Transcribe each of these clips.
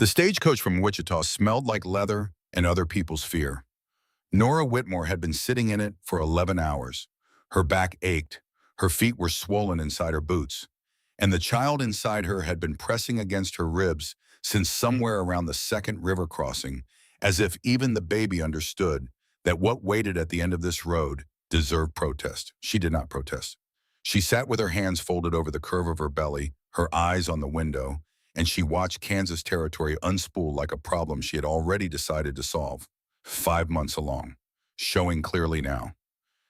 The stagecoach from Wichita smelled like leather and other people's fear. Nora Whitmore had been sitting in it for 11 hours. Her back ached, her feet were swollen inside her boots, and the child inside her had been pressing against her ribs since somewhere around the second river crossing, as if even the baby understood that what waited at the end of this road deserved protest. She did not protest. She sat with her hands folded over the curve of her belly, her eyes on the window, and she watched Kansas territory unspool like a problem she had already decided to solve. 5 months along, showing clearly now.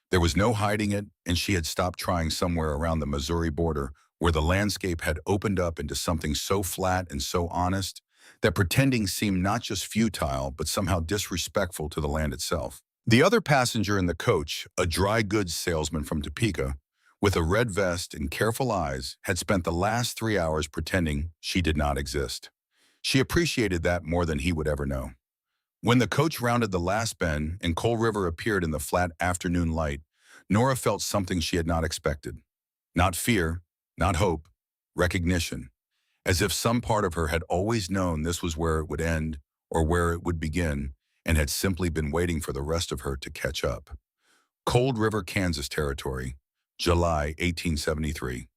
There was no hiding it, and she had stopped trying somewhere around the Missouri border where the landscape had opened up into something so flat and so honest that pretending seemed not just futile but somehow disrespectful to the land itself. The other passenger in the coach, a dry goods salesman from Topeka, with a red vest and careful eyes, had spent the last 3 hours pretending she did not exist. She appreciated that more than he would ever know. When the coach rounded the last bend and Coal River appeared in the flat afternoon light, Nora felt something she had not expected. Not fear, not hope, recognition. As if some part of her had always known this was where it would end or where it would begin and had simply been waiting for the rest of her to catch up. Cold River, Kansas Territory, July 1873.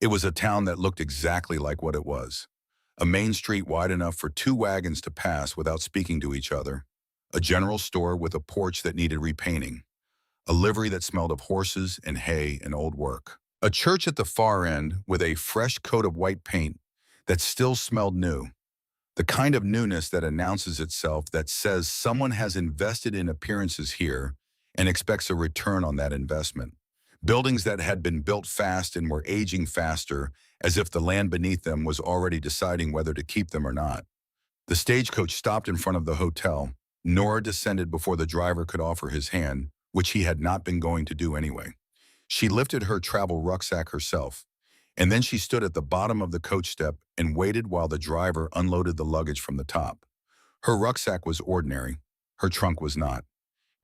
It was a town that looked exactly like what it was. A main street wide enough for two wagons to pass without speaking to each other. A general store with a porch that needed repainting. A livery that smelled of horses and hay and old work. A church at the far end with a fresh coat of white paint that still smelled new. The kind of newness that announces itself, that says someone has invested in appearances here and expects a return on that investment. Buildings that had been built fast and were aging faster, as if the land beneath them was already deciding whether to keep them or not. The stagecoach stopped in front of the hotel. Nora descended before the driver could offer his hand, which he had not been going to do anyway. She lifted her travel rucksack herself, and then she stood at the bottom of the coach step and waited while the driver unloaded the luggage from the top. Her rucksack was ordinary. Her trunk was not.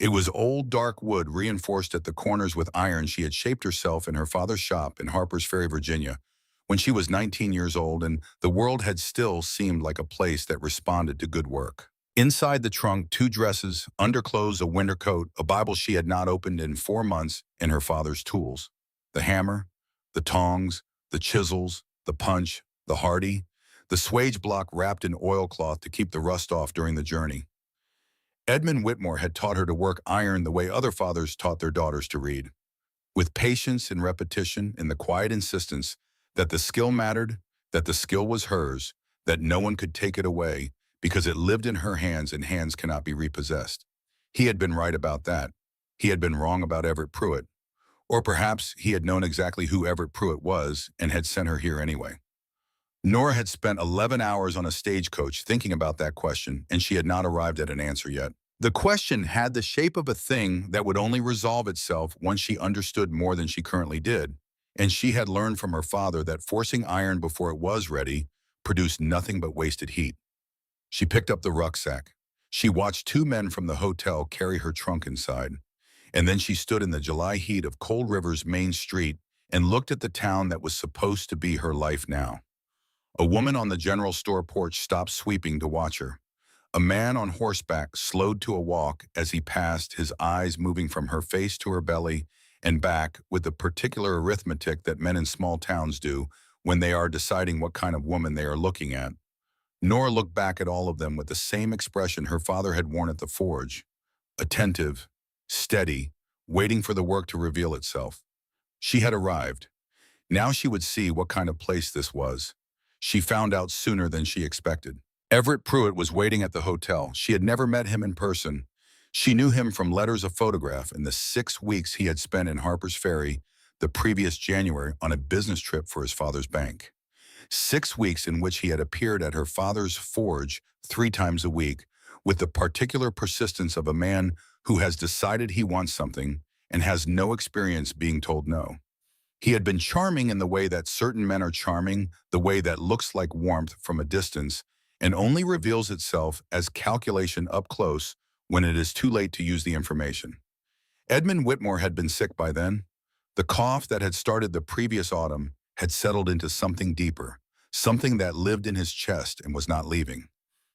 It was old dark wood reinforced at the corners with iron she had shaped herself in her father's shop in Harper's Ferry, Virginia, when she was 19 years old, and the world had still seemed like a place that responded to good work. Inside the trunk, 2 dresses, underclothes, a winter coat, a Bible she had not opened in 4 months, and her father's tools. The hammer, the tongs, the chisels, the punch, the hardy, the swage block wrapped in oilcloth to keep the rust off during the journey. Edmund Whitmore had taught her to work iron the way other fathers taught their daughters to read, with patience and repetition and the quiet insistence that the skill mattered, that the skill was hers, that no one could take it away because it lived in her hands and hands cannot be repossessed. He had been right about that. He had been wrong about Everett Pruitt. Or perhaps he had known exactly who Everett Pruitt was and had sent her here anyway. Nora had spent 11 hours on a stagecoach thinking about that question, and she had not arrived at an answer yet. The question had the shape of a thing that would only resolve itself once she understood more than she currently did, and she had learned from her father that forcing iron before it was ready produced nothing but wasted heat. She picked up the rucksack. She watched 2 men from the hotel carry her trunk inside, and then she stood in the July heat of Cold River's main street and looked at the town that was supposed to be her life now. A woman on the general store porch stopped sweeping to watch her. A man on horseback slowed to a walk as he passed, his eyes moving from her face to her belly and back with the particular arithmetic that men in small towns do when they are deciding what kind of woman they are looking at. Nora looked back at all of them with the same expression her father had worn at the forge, attentive, steady, waiting for the work to reveal itself. She had arrived. Now she would see what kind of place this was. She found out sooner than she expected. Everett Pruitt was waiting at the hotel. She had never met him in person. She knew him from letters of photograph in the 6 weeks he had spent in Harper's Ferry the previous January on a business trip for his father's bank. 6 weeks in which he had appeared at her father's forge 3 times a week with the particular persistence of a man who has decided he wants something and has no experience being told no. He had been charming in the way that certain men are charming, the way that looks like warmth from a distance and only reveals itself as calculation up close when it is too late to use the information. Edmund Whitmore had been sick by then. The cough that had started the previous autumn had settled into something deeper, something that lived in his chest and was not leaving.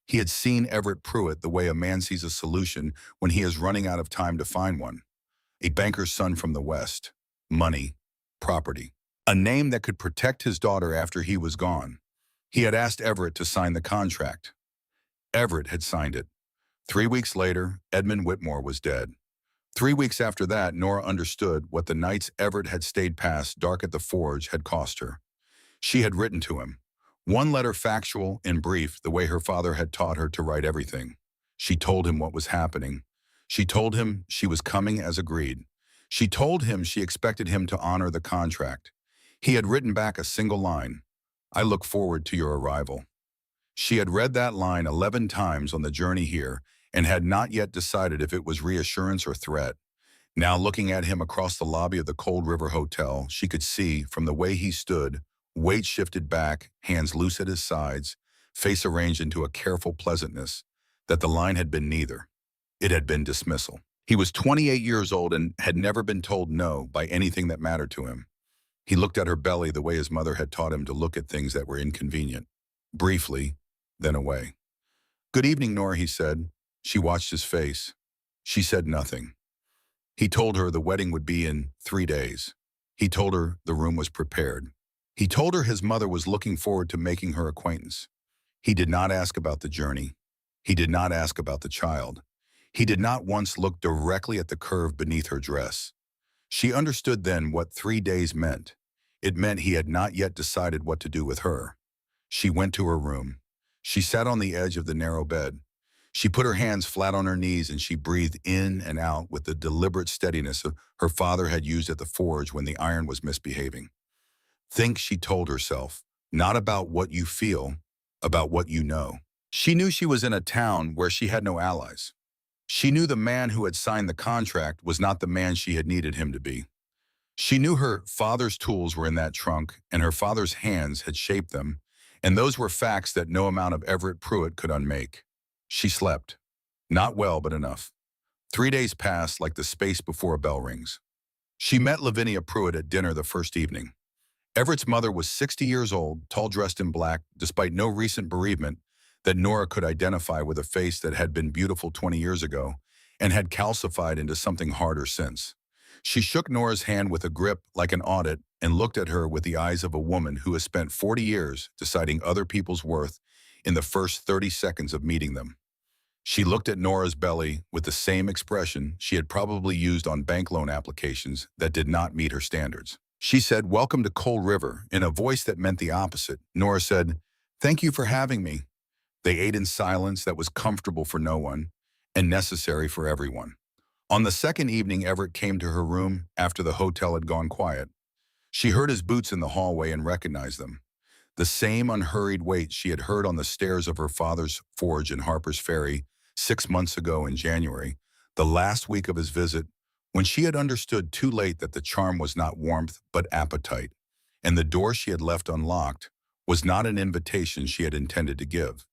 He had seen Everett Pruitt the way a man sees a solution when he is running out of time to find one. A banker's son from the West. Money. Property. A name that could protect his daughter after he was gone. He had asked Everett to sign the contract. Everett had signed it. 3 weeks later, Edmund Whitmore was dead. 3 weeks after that, Nora understood what the nights Everett had stayed past dark at the forge had cost her. She had written to him. One letter factual and brief, the way her father had taught her to write everything. She told him what was happening. She told him she was coming as agreed. She told him she expected him to honor the contract. He had written back a single line. I look forward to your arrival. She had read that line 11 times on the journey here and had not yet decided if it was reassurance or threat. Now looking at him across the lobby of the Cold River Hotel, she could see, from the way he stood, weight shifted back, hands loose at his sides, face arranged into a careful pleasantness, that the line had been neither. It had been dismissal. He was 28 years old and had never been told no by anything that mattered to him. He looked at her belly the way his mother had taught him to look at things that were inconvenient. Briefly, then away. Good evening, Nora, he said. She watched his face. She said nothing. He told her the wedding would be in 3 days. He told her the room was prepared. He told her his mother was looking forward to making her acquaintance. He did not ask about the journey. He did not ask about the child. He did not once look directly at the curve beneath her dress. She understood then what 3 days meant. It meant he had not yet decided what to do with her. She went to her room. She sat on the edge of the narrow bed. She put her hands flat on her knees and she breathed in and out with the deliberate steadiness her father had used at the forge when the iron was misbehaving. Think, she told herself, not about what you feel, about what you know. She knew she was in a town where she had no allies. She knew the man who had signed the contract was not the man she had needed him to be. She knew her father's tools were in that trunk and her father's hands had shaped them, and those were facts that no amount of Everett Pruitt could unmake. She slept. Not well, but enough. 3 days passed like the space before a bell rings. She met Lavinia Pruitt at dinner the first evening. Everett's mother was 60 years old, tall-dressed in black, despite no recent bereavement that Nora could identify with a face that had been beautiful 20 years ago and had calcified into something harder since. She shook Nora's hand with a grip like an audit and looked at her with the eyes of a woman who has spent 40 years deciding other people's worth in the first 30 seconds of meeting them. She looked at Nora's belly with the same expression she had probably used on bank loan applications that did not meet her standards. She said, "Welcome to Cold River," in a voice that meant the opposite. Nora said, "Thank you for having me." They ate in silence that was comfortable for no one and necessary for everyone. On the second evening, Everett came to her room after the hotel had gone quiet. She heard his boots in the hallway and recognized them. The same unhurried wait she had heard on the stairs of her father's forge in Harper's Ferry 6 months ago in January, the last week of his visit, when she had understood too late that the charm was not warmth but appetite, and the door she had left unlocked was not an invitation she had intended to give.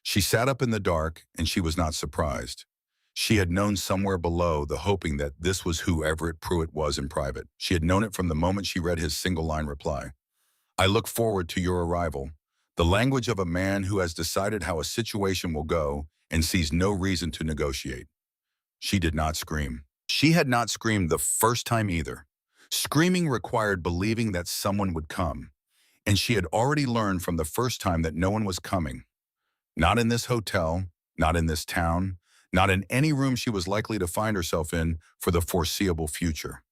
She sat up in the dark, and she was not surprised. She had known somewhere below the hoping that this was who Everett Pruitt was in private. She had known it from the moment she read his single-line reply. I look forward to your arrival. The language of a man who has decided how a situation will go and sees no reason to negotiate. She did not scream. She had not screamed the first time either. Screaming required believing that someone would come, and she had already learned from the first time that no one was coming. Not in this hotel, not in this town, not in any room she was likely to find herself in for the foreseeable future.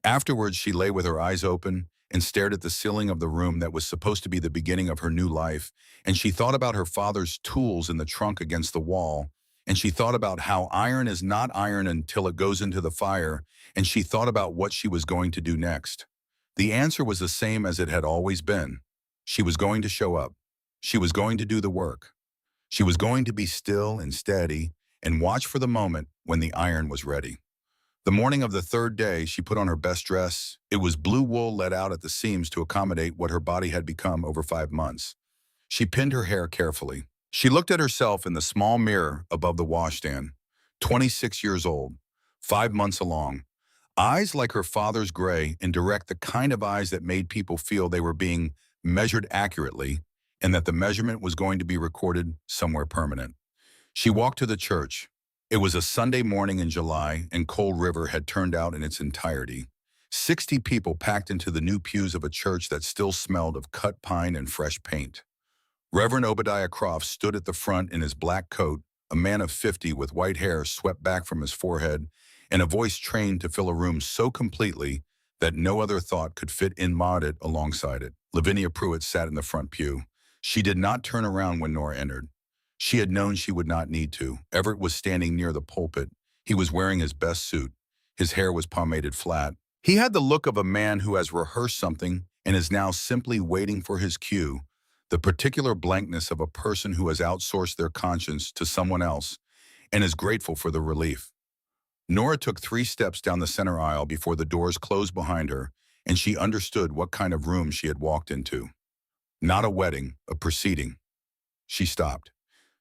Afterwards, she lay with her eyes open and stared at the ceiling of the room that was supposed to be the beginning of her new life, and she thought about her father's tools in the trunk against the wall, and she thought about how iron is not iron until it goes into the fire, and she thought about what she was going to do next. The answer was the same as it had always been. She was going to show up. She was going to do the work. She was going to be still and steady and watch for the moment when the iron was ready. The morning of the third day, she put on her best dress. It was blue wool let out at the seams to accommodate what her body had become over 5 months. She pinned her hair carefully. She looked at herself in the small mirror above the washstand. 26 years old, 5 months along. Eyes like her father's gray and direct, the kind of eyes that made people feel they were being measured accurately, and that the measurement was going to be recorded somewhere permanent. She walked to the church. It was a Sunday morning in July, and Cold River had turned out in its entirety. 60 people packed into the new pews of a church that still smelled of cut pine and fresh paint. Reverend Obadiah Croft stood at the front in his black coat, a man of 50 with white hair swept back from his forehead, and a voice trained to fill a room so completely that no other thought could fit in it alongside it. Lavinia Pruitt sat in the front pew. She did not turn around when Nora entered. She had known she would not need to. Everett was standing near the pulpit. He was wearing his best suit. His hair was pomaded flat. He had the look of a man who has rehearsed something and is now simply waiting for his cue, the particular blankness of a person who has outsourced their conscience to someone else and is grateful for the relief. Nora took 3 steps down the center aisle before the doors closed behind her, and she understood what kind of room she had walked into. Not a wedding, a proceeding. She stopped.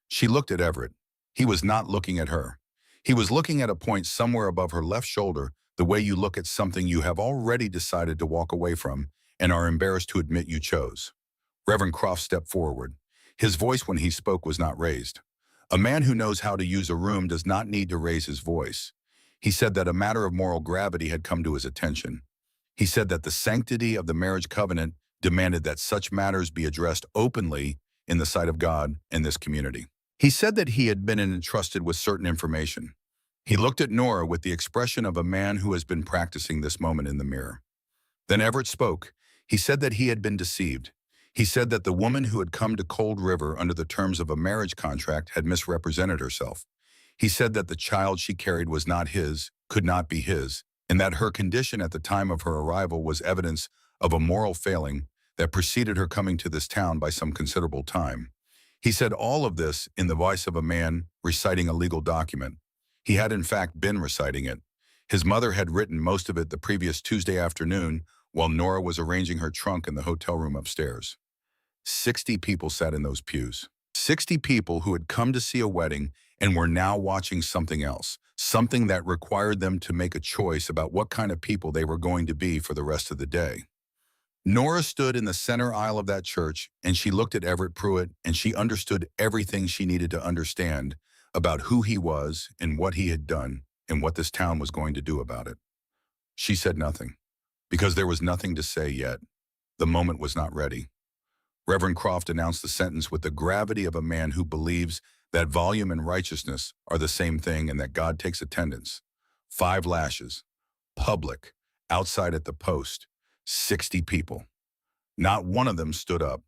She looked at Everett. He was not looking at her. He was looking at a point somewhere above her left shoulder, the way you look at something you have already decided to walk away from and are embarrassed to admit you chose. Reverend Croft stepped forward. His voice when he spoke was not raised. A man who knows how to use a room does not need to raise his voice. He said that a matter of moral gravity had come to his attention. He said that the sanctity of the marriage covenant demanded that such matters be addressed openly in the sight of God and this community. He said that he had been entrusted with certain information. He looked at Nora with the expression of a man who has been practicing this moment in the mirror. Then Everett spoke. He said that he had been deceived. He said that the woman who had come to Cold River under the terms of a marriage contract had misrepresented herself. He said that the child she carried was not his, could not be his, and that her condition at the time of her arrival was evidence of a moral failing that preceded her coming to this town by some considerable time. He said all of this in the voice of a man reciting a legal document. He had in fact been reciting it. His mother had written most of it the previous Tuesday afternoon while Nora was arranging her trunk in the hotel room upstairs. 60 people sat in those pews. 60 people who had come to see a wedding and were now watching something else, something that required them to make a choice about what kind of people they were going to be for the rest of the day. Nora stood in the center aisle of that church, and she looked at Everett Pruitt, and she understood everything she needed to understand about who he was and what he had done and what this town was going to do about it. She said nothing, because there was nothing to say yet. The moment was not ready. Reverend Croft announced the sentence with the gravity of a man who believes that volume and righteousness are the same thing and that God takes attendance. 5 lashes. Public. Outside at the post. 60 people. Not one of them stood up.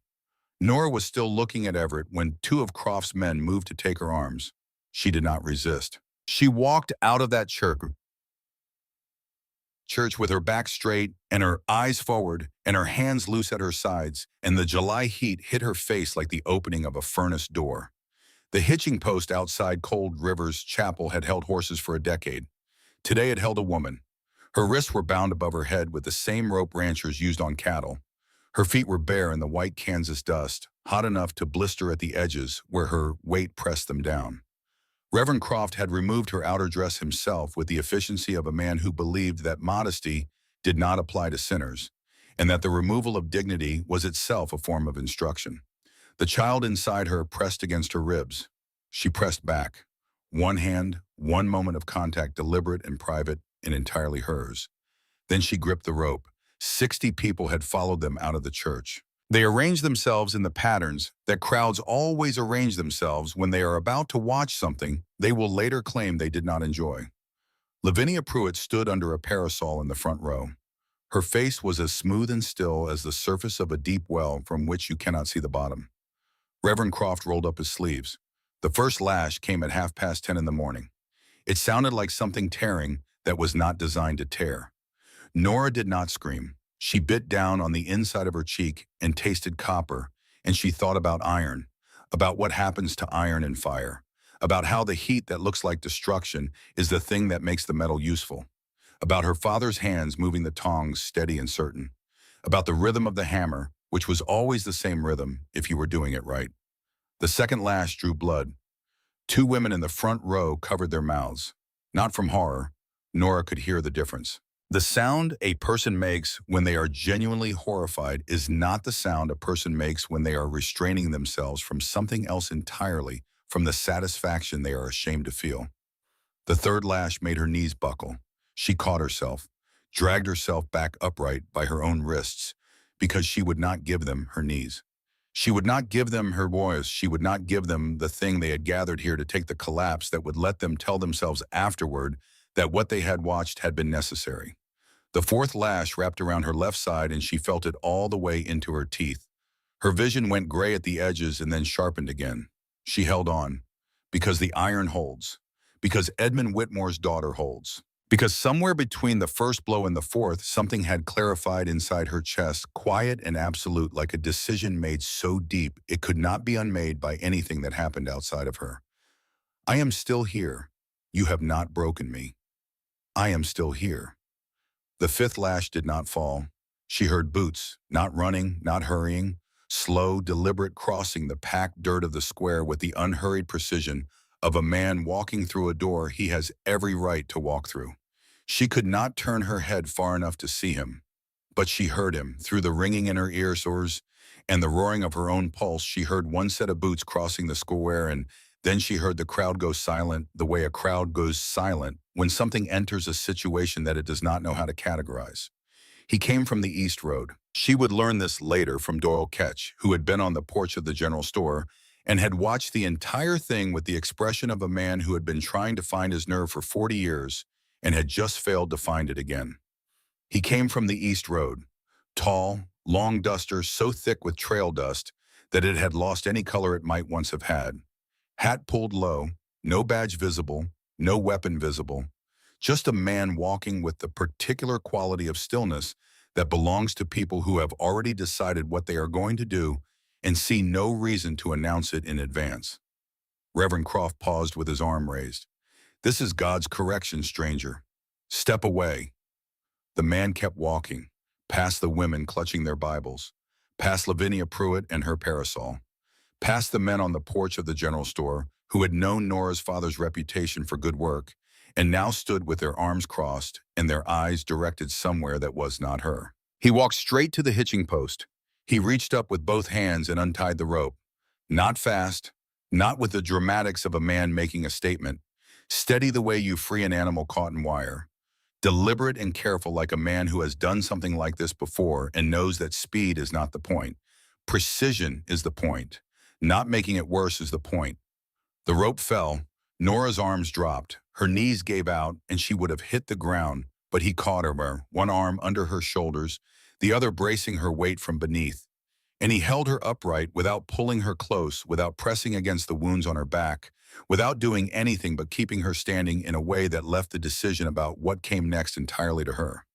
Nora was still looking at Everett when 2 of Croft's men moved to take her arms. She did not resist. She walked out of that church with her back straight and her eyes forward and her hands loose at her sides, and the July heat hit her face like the opening of a furnace door. The hitching post outside Cold River's chapel had held horses for a decade. Today it held a woman. Her wrists were bound above her head with the same rope ranchers used on cattle. Her feet were bare in the white Kansas dust, hot enough to blister at the edges where her weight pressed them down. Reverend Croft had removed her outer dress himself with the efficiency of a man who believed that modesty did not apply to sinners, and that the removal of dignity was itself a form of instruction. The child inside her pressed against her ribs. She pressed back. One hand, one moment of contact, deliberate and private and entirely hers. Then she gripped the rope. 60 people had followed them out of the church. They arranged themselves in the patterns that crowds always arrange themselves when they are about to watch something they will later claim they did not enjoy. Lavinia Pruitt stood under a parasol in the front row. Her face was as smooth and still as the surface of a deep well from which you cannot see the bottom. Reverend Croft rolled up his sleeves. The first lash came at 10:30 in the morning. It sounded like something tearing that was not designed to tear. Nora did not scream. She bit down on the inside of her cheek and tasted copper, and she thought about iron, about what happens to iron in fire, about how the heat that looks like destruction is the thing that makes the metal useful, about her father's hands moving the tongs steady and certain, about the rhythm of the hammer, which was always the same rhythm if you were doing it right. The second lash drew blood. 2 women in the front row covered their mouths. Not from horror. Nora could hear the difference. The sound a person makes when they are genuinely horrified is not the sound a person makes when they are restraining themselves from something else entirely, from the satisfaction they are ashamed to feel. The third lash made her knees buckle. She caught herself, dragged herself back upright by her own wrists, because she would not give them her knees. She would not give them her voice. She would not give them the thing they had gathered here to take the collapse that would let them tell themselves afterward that what they had watched had been necessary. The fourth lash wrapped around her left side and she felt it all the way into her teeth. Her vision went gray at the edges and then sharpened again. She held on. Because the iron holds. Because Edmund Whitmore's daughter holds. Because somewhere between the first blow and the fourth, something had clarified inside her chest, quiet and absolute, like a decision made so deep it could not be unmade by anything that happened outside of her. I am still here. You have not broken me. I am still here. The fifth lash did not fall. She heard boots, not running, not hurrying, slow, deliberate crossing the packed dirt of the square with the unhurried precision of a man walking through a door he has every right to walk through. She could not turn her head far enough to see him, but she heard him through the ringing in her ears and the roaring of her own pulse. She heard one set of boots crossing the square, and then she heard the crowd go silent the way a crowd goes silent when something enters a situation that it does not know how to categorize. He came from the East Road. She would learn this later from Doyle Ketch, who had been on the porch of the general store and had watched the entire thing with the expression of a man who had been trying to find his nerve for 40 years and had just failed to find it again. He came from the East Road, tall, long duster so thick with trail dust that it had lost any color it might once have had. Hat pulled low, no badge visible, no weapon visible, just a man walking with the particular quality of stillness that belongs to people who have already decided what they are going to do and see no reason to announce it in advance. Reverend Croft paused with his arm raised. This is God's correction, stranger. Step away. The man kept walking, past the women clutching their Bibles, past Lavinia Pruitt and her parasol, past the men on the porch of the general store who had known Nora's father's reputation for good work and now stood with their arms crossed and their eyes directed somewhere that was not her. He walked straight to the hitching post. He reached up with both hands and untied the rope. Not fast, not with the dramatics of a man making a statement. Steady the way you free an animal caught in wire. Deliberate and careful like a man who has done something like this before and knows that speed is not the point. Precision is the point. Not making it worse is the point. The rope fell. Nora's arms dropped. Her knees gave out and she would have hit the ground, but he caught her, one arm under her shoulders, the other bracing her weight from beneath. And he held her upright without pulling her close, without pressing against the wounds on her back, without doing anything but keeping her standing in a way that left the decision about what came next entirely to her.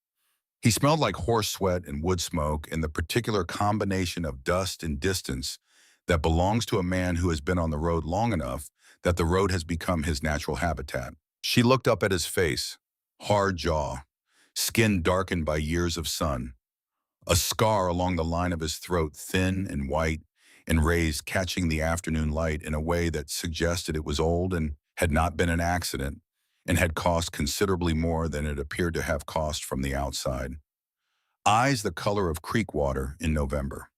He smelled like horse sweat and wood smoke and the particular combination of dust and distance that belongs to a man who has been on the road long enough that the road has become his natural habitat. She looked up at his face, hard jaw, skin darkened by years of sun, a scar along the line of his throat, thin and white and raised, catching the afternoon light in a way that suggested it was old and had not been an accident and had cost considerably more than it appeared to have cost from the outside. Eyes the color of creek water in November.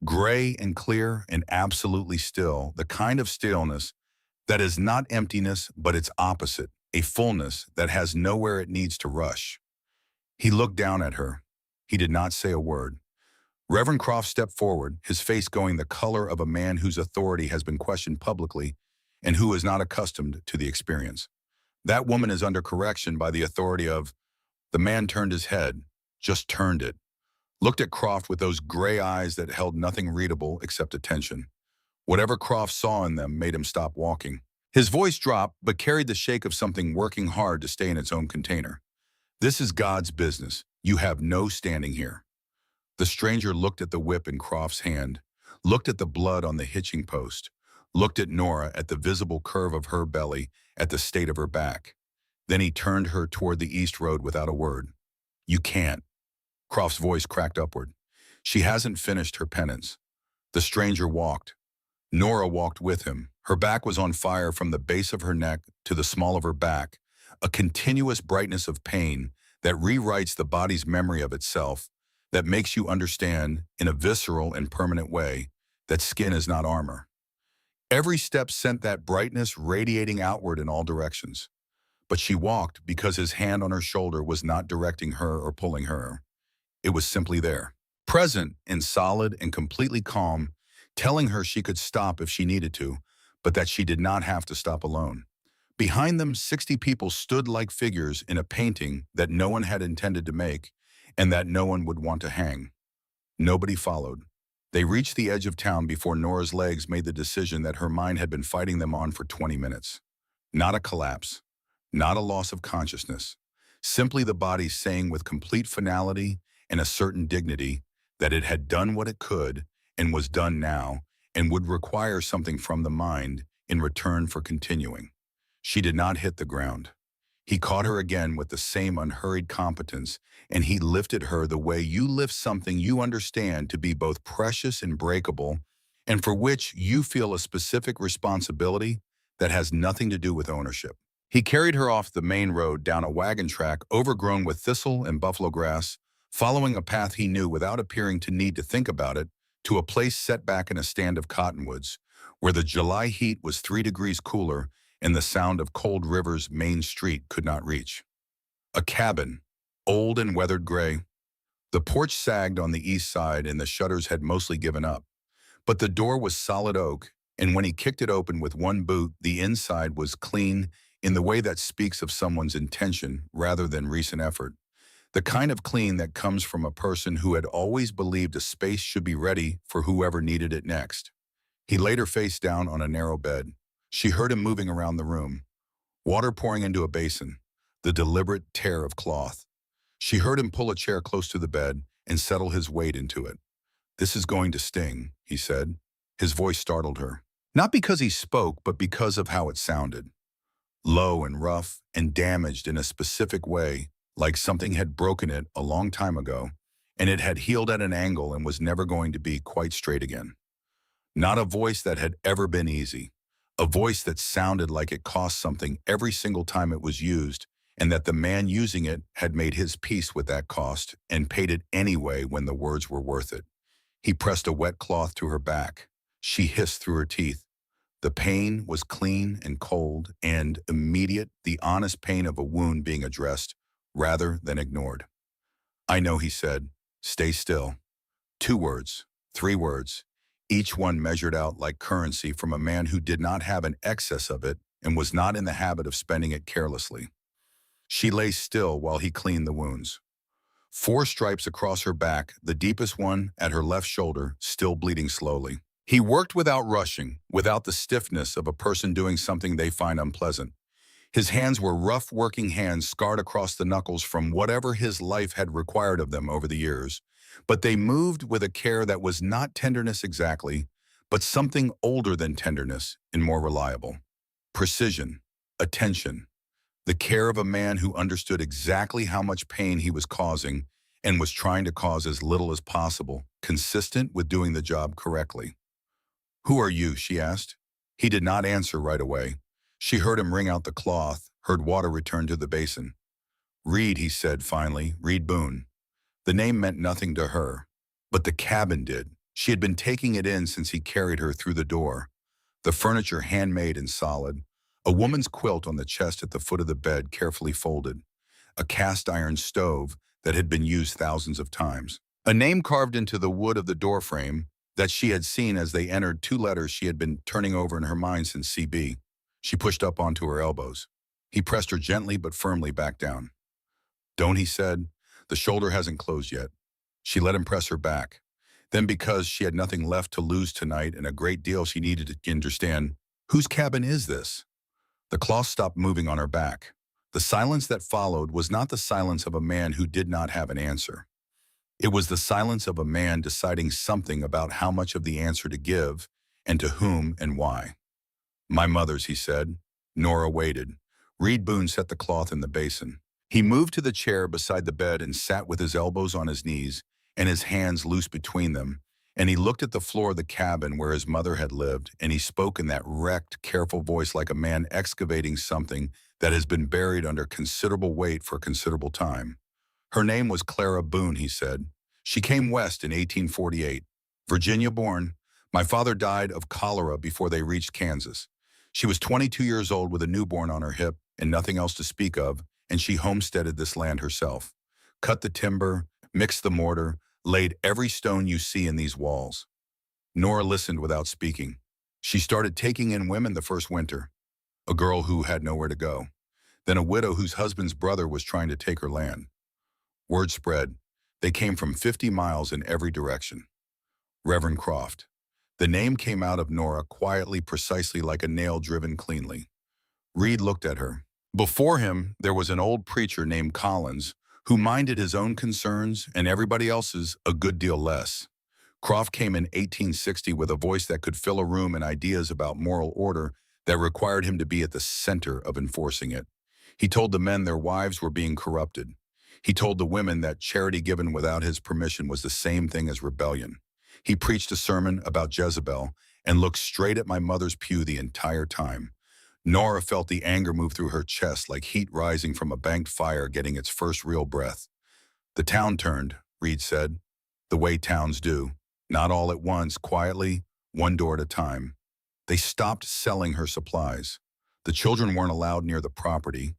Gray and clear and absolutely still, the kind of stillness that is not emptiness but its opposite, a fullness that has nowhere it needs to rush. He looked down at her. He did not say a word. Reverend Croft stepped forward, his face going the color of a man whose authority has been questioned publicly and who is not accustomed to the experience. That woman is under correction by the authority of... The man turned his head, just turned it, looked at Croft with those gray eyes that held nothing readable except attention. Whatever Croft saw in them made him stop walking. His voice dropped, but carried the shake of something working hard to stay in its own container. This is God's business. You have no standing here. The stranger looked at the whip in Croft's hand, looked at the blood on the hitching post, looked at Nora at the visible curve of her belly, at the state of her back. Then he turned her toward the East Road without a word. You can't. Croft's voice cracked upward. She hasn't finished her penance. The stranger walked. Nora walked with him. Her back was on fire from the base of her neck to the small of her back, a continuous brightness of pain that rewrites the body's memory of itself, that makes you understand in a visceral and permanent way that skin is not armor. Every step sent that brightness radiating outward in all directions. But she walked because his hand on her shoulder was not directing her or pulling her. It was simply there, present and solid and completely calm, telling her she could stop if she needed to, but that she did not have to stop alone. Behind them, 60 people stood like figures in a painting that no one had intended to make and that no one would want to hang. Nobody followed. They reached the edge of town before Nora's legs made the decision that her mind had been fighting them on for 20 minutes. Not a collapse, not a loss of consciousness, simply the body saying with complete finality and a certain dignity that it had done what it could and was done now and would require something from the mind in return for continuing. She did not hit the ground. He caught her again with the same unhurried competence, and he lifted her the way you lift something you understand to be both precious and breakable, and for which you feel a specific responsibility that has nothing to do with ownership. He carried her off the main road down a wagon track overgrown with thistle and buffalo grass, following a path he knew without appearing to need to think about it, to a place set back in a stand of cottonwoods, where the July heat was 3 degrees cooler and the sound of Cold River's main street could not reach. A cabin, old and weathered gray. The porch sagged on the east side and the shutters had mostly given up. But the door was solid oak, and when he kicked it open with one boot, the inside was clean in the way that speaks of someone's intention rather than recent effort. The kind of clean that comes from a person who had always believed a space should be ready for whoever needed it next. He laid her face down on a narrow bed. She heard him moving around the room, water pouring into a basin, the deliberate tear of cloth. She heard him pull a chair close to the bed and settle his weight into it. "This is going to sting," he said. His voice startled her. Not because he spoke, but because of how it sounded. Low and rough and damaged in a specific way, like something had broken it a long time ago, and it had healed at an angle and was never going to be quite straight again. Not a voice that had ever been easy. A voice that sounded like it cost something every single time it was used, and that the man using it had made his peace with that cost and paid it anyway when the words were worth it. He pressed a wet cloth to her back. She hissed through her teeth. The pain was clean and cold and immediate, the honest pain of a wound being addressed rather than ignored. "I know," he said. "Stay still." 2 words, 3 words, each one measured out like currency from a man who did not have an excess of it and was not in the habit of spending it carelessly. She lay still while he cleaned the wounds. 4 stripes across her back, the deepest one at her left shoulder, still bleeding slowly. He worked without rushing, without the stiffness of a person doing something they find unpleasant. His hands were rough working hands scarred across the knuckles from whatever his life had required of them over the years, but they moved with a care that was not tenderness exactly, but something older than tenderness and more reliable. Precision, attention, the care of a man who understood exactly how much pain he was causing and was trying to cause as little as possible, consistent with doing the job correctly. "Who are you?" she asked. He did not answer right away. She heard him wring out the cloth, heard water return to the basin. "Reed," he said finally, "Reed Boone." The name meant nothing to her, but the cabin did. She had been taking it in since he carried her through the door. The furniture handmade and solid, a woman's quilt on the chest at the foot of the bed carefully folded, a cast iron stove that had been used thousands of times, a name carved into the wood of the doorframe that she had seen as they entered, 2 letters she had been turning over in her mind since CB. She pushed up onto her elbows. He pressed her gently but firmly back down. "Don't," he said. "The shoulder hasn't closed yet." She let him press her back. Then, because she had nothing left to lose tonight and a great deal she needed to understand, "Whose cabin is this?" The cloth stopped moving on her back. The silence that followed was not the silence of a man who did not have an answer. It was the silence of a man deciding something about how much of the answer to give and to whom and why. "My mother's," he said. Nora waited. Reed Boone set the cloth in the basin. He moved to the chair beside the bed and sat with his elbows on his knees and his hands loose between them, and he looked at the floor of the cabin where his mother had lived, and he spoke in that wrecked, careful voice like a man excavating something that has been buried under considerable weight for considerable time. Her name was Clara Boone, he said. She came west in 1848. Virginia born, my father died of cholera before they reached Kansas. She was 22 years old with a newborn on her hip and nothing else to speak of, and she homesteaded this land herself. Cut the timber, mixed the mortar, laid every stone you see in these walls. Nora listened without speaking. She started taking in women the first winter, a girl who had nowhere to go, then a widow whose husband's brother was trying to take her land. Word spread. They came from 50 miles in every direction. Reverend Croft. The name came out of Nora quietly, precisely like a nail driven cleanly. Reed looked at her. Before him, there was an old preacher named Collins who minded his own concerns and everybody else's a good deal less. Croft came in 1860 with a voice that could fill a room and ideas about moral order that required him to be at the center of enforcing it. He told the men their wives were being corrupted. He told the women that charity given without his permission was the same thing as rebellion. He preached a sermon about Jezebel and looked straight at my mother's pew the entire time. Nora felt the anger move through her chest like heat rising from a banked fire getting its first real breath. The town turned, Reed said, the way towns do, not all at once, quietly, one door at a time. They stopped selling her supplies. The children weren't allowed near the property.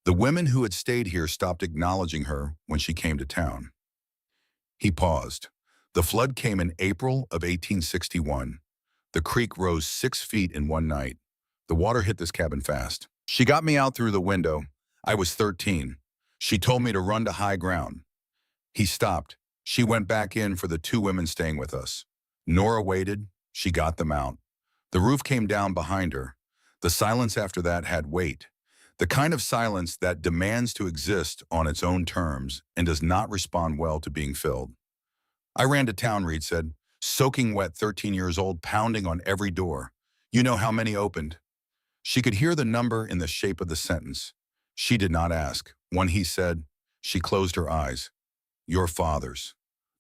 The women who had stayed here stopped acknowledging her when she came to town. He paused. The flood came in April of 1861. The creek rose 6 feet in one night. The water hit this cabin fast. She got me out through the window. I was 13. She told me to run to high ground. He stopped. She went back in for the 2 women staying with us. Nora waited. She got them out. The roof came down behind her. The silence after that had weight. The kind of silence that demands to exist on its own terms and does not respond well to being filled. I ran to town, Reed said, soaking wet, 13 years old, pounding on every door. You know how many opened? She could hear the number in the shape of the sentence. She did not ask. When he said, she closed her eyes. Your father's.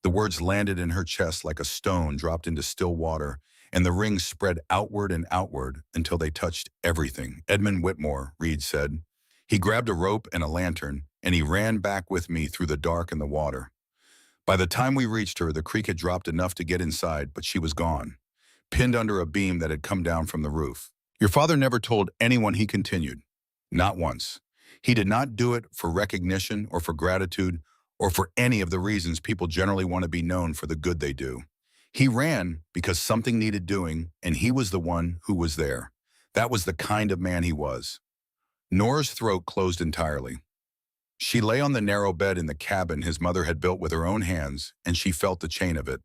The words landed in her chest like a stone dropped into still water, and the rings spread outward and outward until they touched everything. Edmund Whitmore, Reed said. He grabbed a rope and a lantern, and he ran back with me through the dark and the water. By the time we reached her, the creek had dropped enough to get inside, but she was gone, pinned under a beam that had come down from the roof. Your father never told anyone, he continued. Not once. He did not do it for recognition or for gratitude or for any of the reasons people generally want to be known for the good they do. He ran because something needed doing, and he was the one who was there. That was the kind of man he was. Nora's throat closed entirely. She lay on the narrow bed in the cabin his mother had built with her own hands, and she felt the chain of it.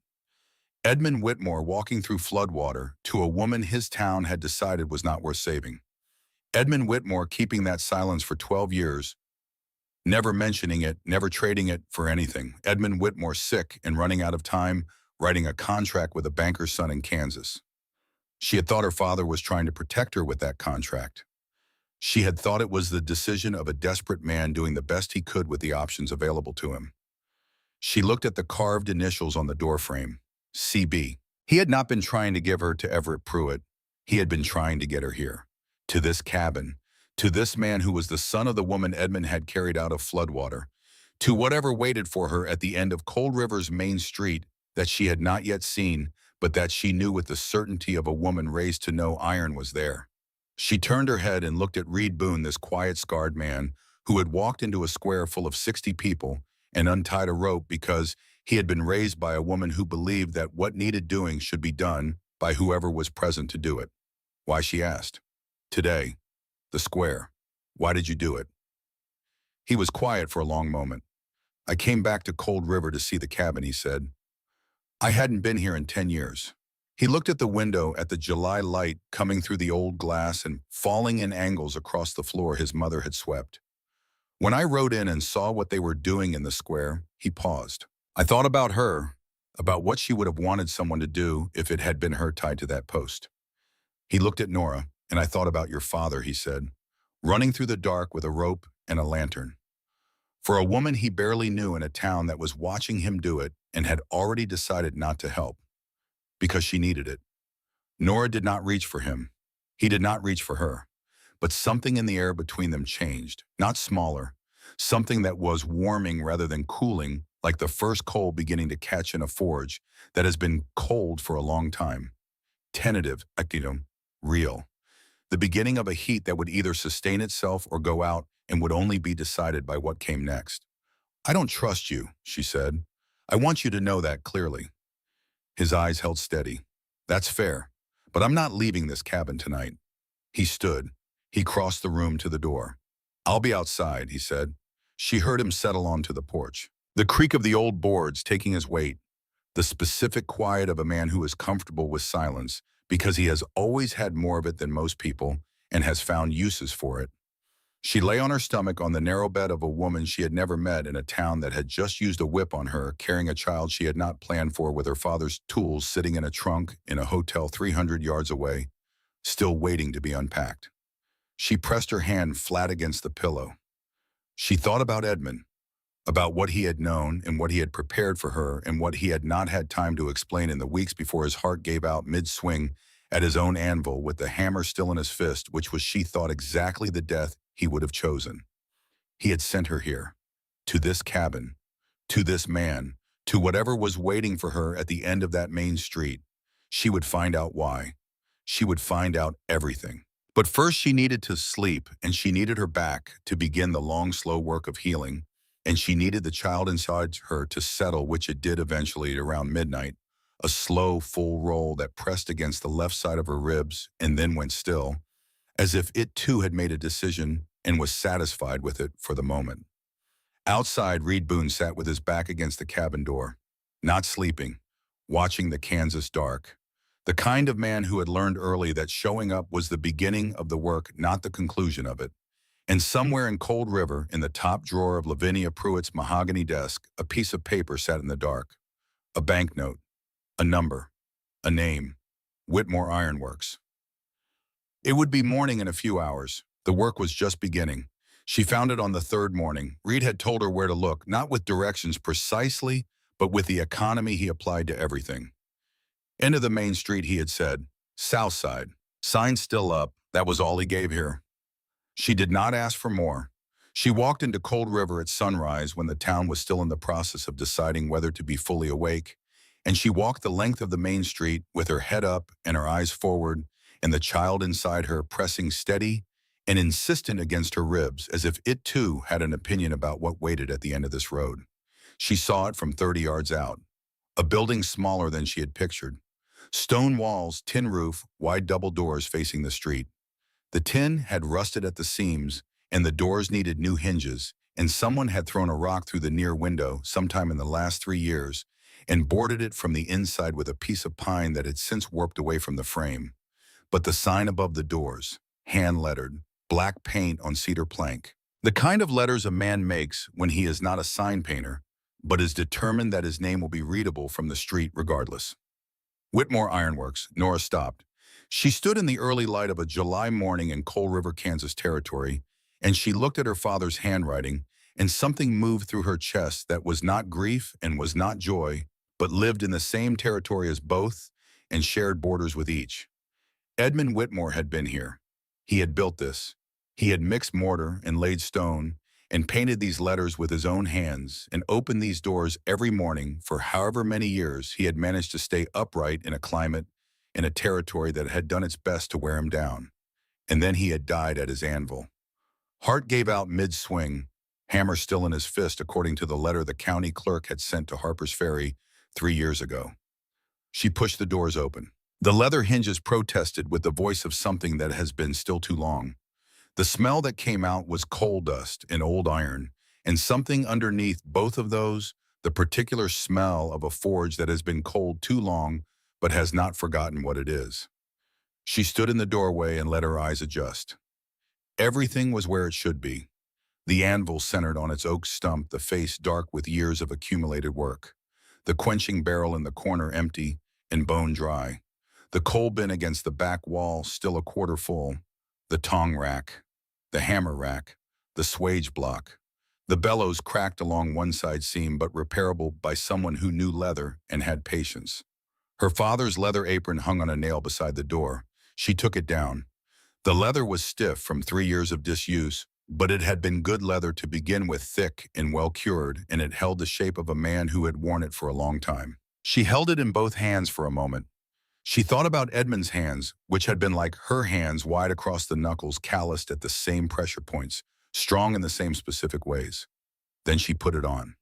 Edmund Whitmore walking through floodwater to a woman his town had decided was not worth saving. Edmund Whitmore keeping that silence for 12 years, never mentioning it, never trading it for anything. Edmund Whitmore sick and running out of time, writing a contract with a banker's son in Kansas. She had thought her father was trying to protect her with that contract. She had thought it was the decision of a desperate man doing the best he could with the options available to him. She looked at the carved initials on the doorframe, CB. He had not been trying to give her to Everett Pruitt. He had been trying to get her here, to this cabin, to this man who was the son of the woman Edmund had carried out of floodwater, to whatever waited for her at the end of Cold River's main street that she had not yet seen, but that she knew with the certainty of a woman raised to know iron was there. She turned her head and looked at Reed Boone, this quiet, scarred man who had walked into a square full of 60 people and untied a rope because he had been raised by a woman who believed that what needed doing should be done by whoever was present to do it. Why, she asked. Today, the square. Why did you do it? He was quiet for a long moment. I came back to Cold River to see the cabin, he said. I hadn't been here in 10 years. He looked at the window at the July light coming through the old glass and falling in angles across the floor his mother had swept. When I rode in and saw what they were doing in the square, he paused. I thought about her, about what she would have wanted someone to do if it had been her tied to that post. He looked at Nora, and I thought about your father, he said, running through the dark with a rope and a lantern. For a woman he barely knew in a town that was watching him do it and had already decided not to help, because she needed it. Nora did not reach for him. He did not reach for her. But something in the air between them changed, not smaller. something that was warming rather than cooling, like the first coal beginning to catch in a forge that has been cold for a long time. Tentative, actinum, real. The beginning of a heat that would either sustain itself or go out and would only be decided by what came next. "I don't trust you," she said. "I want you to know that clearly." His eyes held steady. "That's fair, but I'm not leaving this cabin tonight." He stood. He crossed the room to the door. "I'll be outside," he said. She heard him settle onto the porch. The creak of the old boards taking his weight, the specific quiet of a man who is comfortable with silence because he has always had more of it than most people and has found uses for it. She lay on her stomach on the narrow bed of a woman she had never met in a town that had just used a whip on her, carrying a child she had not planned for with her father's tools sitting in a trunk in a hotel 300 yards away, still waiting to be unpacked. She pressed her hand flat against the pillow. She thought about Edmund, about what he had known and what he had prepared for her and what he had not had time to explain in the weeks before his heart gave out mid-swing at his own anvil with the hammer still in his fist, which was, she thought, exactly the death he would have chosen. He had sent her here, to this cabin, to this man, to whatever was waiting for her at the end of that main street. She would find out why. She would find out everything. But first she needed to sleep, and she needed her back to begin the long, slow work of healing, and she needed the child inside her to settle, which it did eventually around midnight, a slow, full roll that pressed against the left side of her ribs and then went still, as if it too had made a decision and was satisfied with it for the moment. Outside, Reed Boone sat with his back against the cabin door, not sleeping, watching the Kansas dark. The kind of man who had learned early that showing up was the beginning of the work, not the conclusion of it. And somewhere in Cold River, in the top drawer of Lavinia Pruitt's mahogany desk, a piece of paper sat in the dark. A banknote, a number, a name, Whitmore Ironworks. It would be morning in a few hours. The work was just beginning. She found it on the third morning. Reed had told her where to look, not with directions precisely, but with the economy he applied to everything. End of the main street, he had said. South side. Sign still up. That was all he gave here. She did not ask for more. She walked into Cold River at sunrise when the town was still in the process of deciding whether to be fully awake, and she walked the length of the main street with her head up and her eyes forward, and the child inside her pressing steady and insistent against her ribs, as if it too had an opinion about what waited at the end of this road. She saw it from 30 yards out. A building smaller than she had pictured. Stone walls, tin roof, wide double doors facing the street. The tin had rusted at the seams, and the doors needed new hinges, and someone had thrown a rock through the near window sometime in the last 3 years and boarded it from the inside with a piece of pine that had since warped away from the frame. But the sign above the doors, hand-lettered, black paint on cedar plank. The kind of letters a man makes when he is not a sign painter, but is determined that his name will be readable from the street regardless. Whitmore Ironworks. Nora stopped. She stood in the early light of a July morning in Cold River, Kansas territory, and she looked at her father's handwriting, and something moved through her chest that was not grief and was not joy, but lived in the same territory as both and shared borders with each. Edmund Whitmore had been here. He had built this. He had mixed mortar and laid stone and painted these letters with his own hands and opened these doors every morning for however many years he had managed to stay upright in a climate, in a territory that had done its best to wear him down. And then he had died at his anvil. Heart gave out mid-swing, hammer still in his fist according to the letter the county clerk had sent to Harper's Ferry 3 years ago. She pushed the doors open. The leather hinges protested with the voice of something that has been still too long. The smell that came out was coal dust and old iron, and something underneath both of those, the particular smell of a forge that has been cold too long but has not forgotten what it is. She stood in the doorway and let her eyes adjust. Everything was where it should be. The anvil centered on its oak stump, the face dark with years of accumulated work. The quenching barrel in the corner empty and bone dry. The coal bin against the back wall still a quarter full. The tong rack, the hammer rack, the swage block. The bellows cracked along one side seam but repairable by someone who knew leather and had patience. Her father's leather apron hung on a nail beside the door. She took it down. The leather was stiff from 3 years of disuse, But it had been good leather to begin with, thick and well cured, and it held the shape of a man who had worn it for a long time. She held it in both hands for a moment. She thought about Edmund's hands, which had been like her hands, wide across the knuckles, calloused at the same pressure points, strong in the same specific ways. Then she put it on.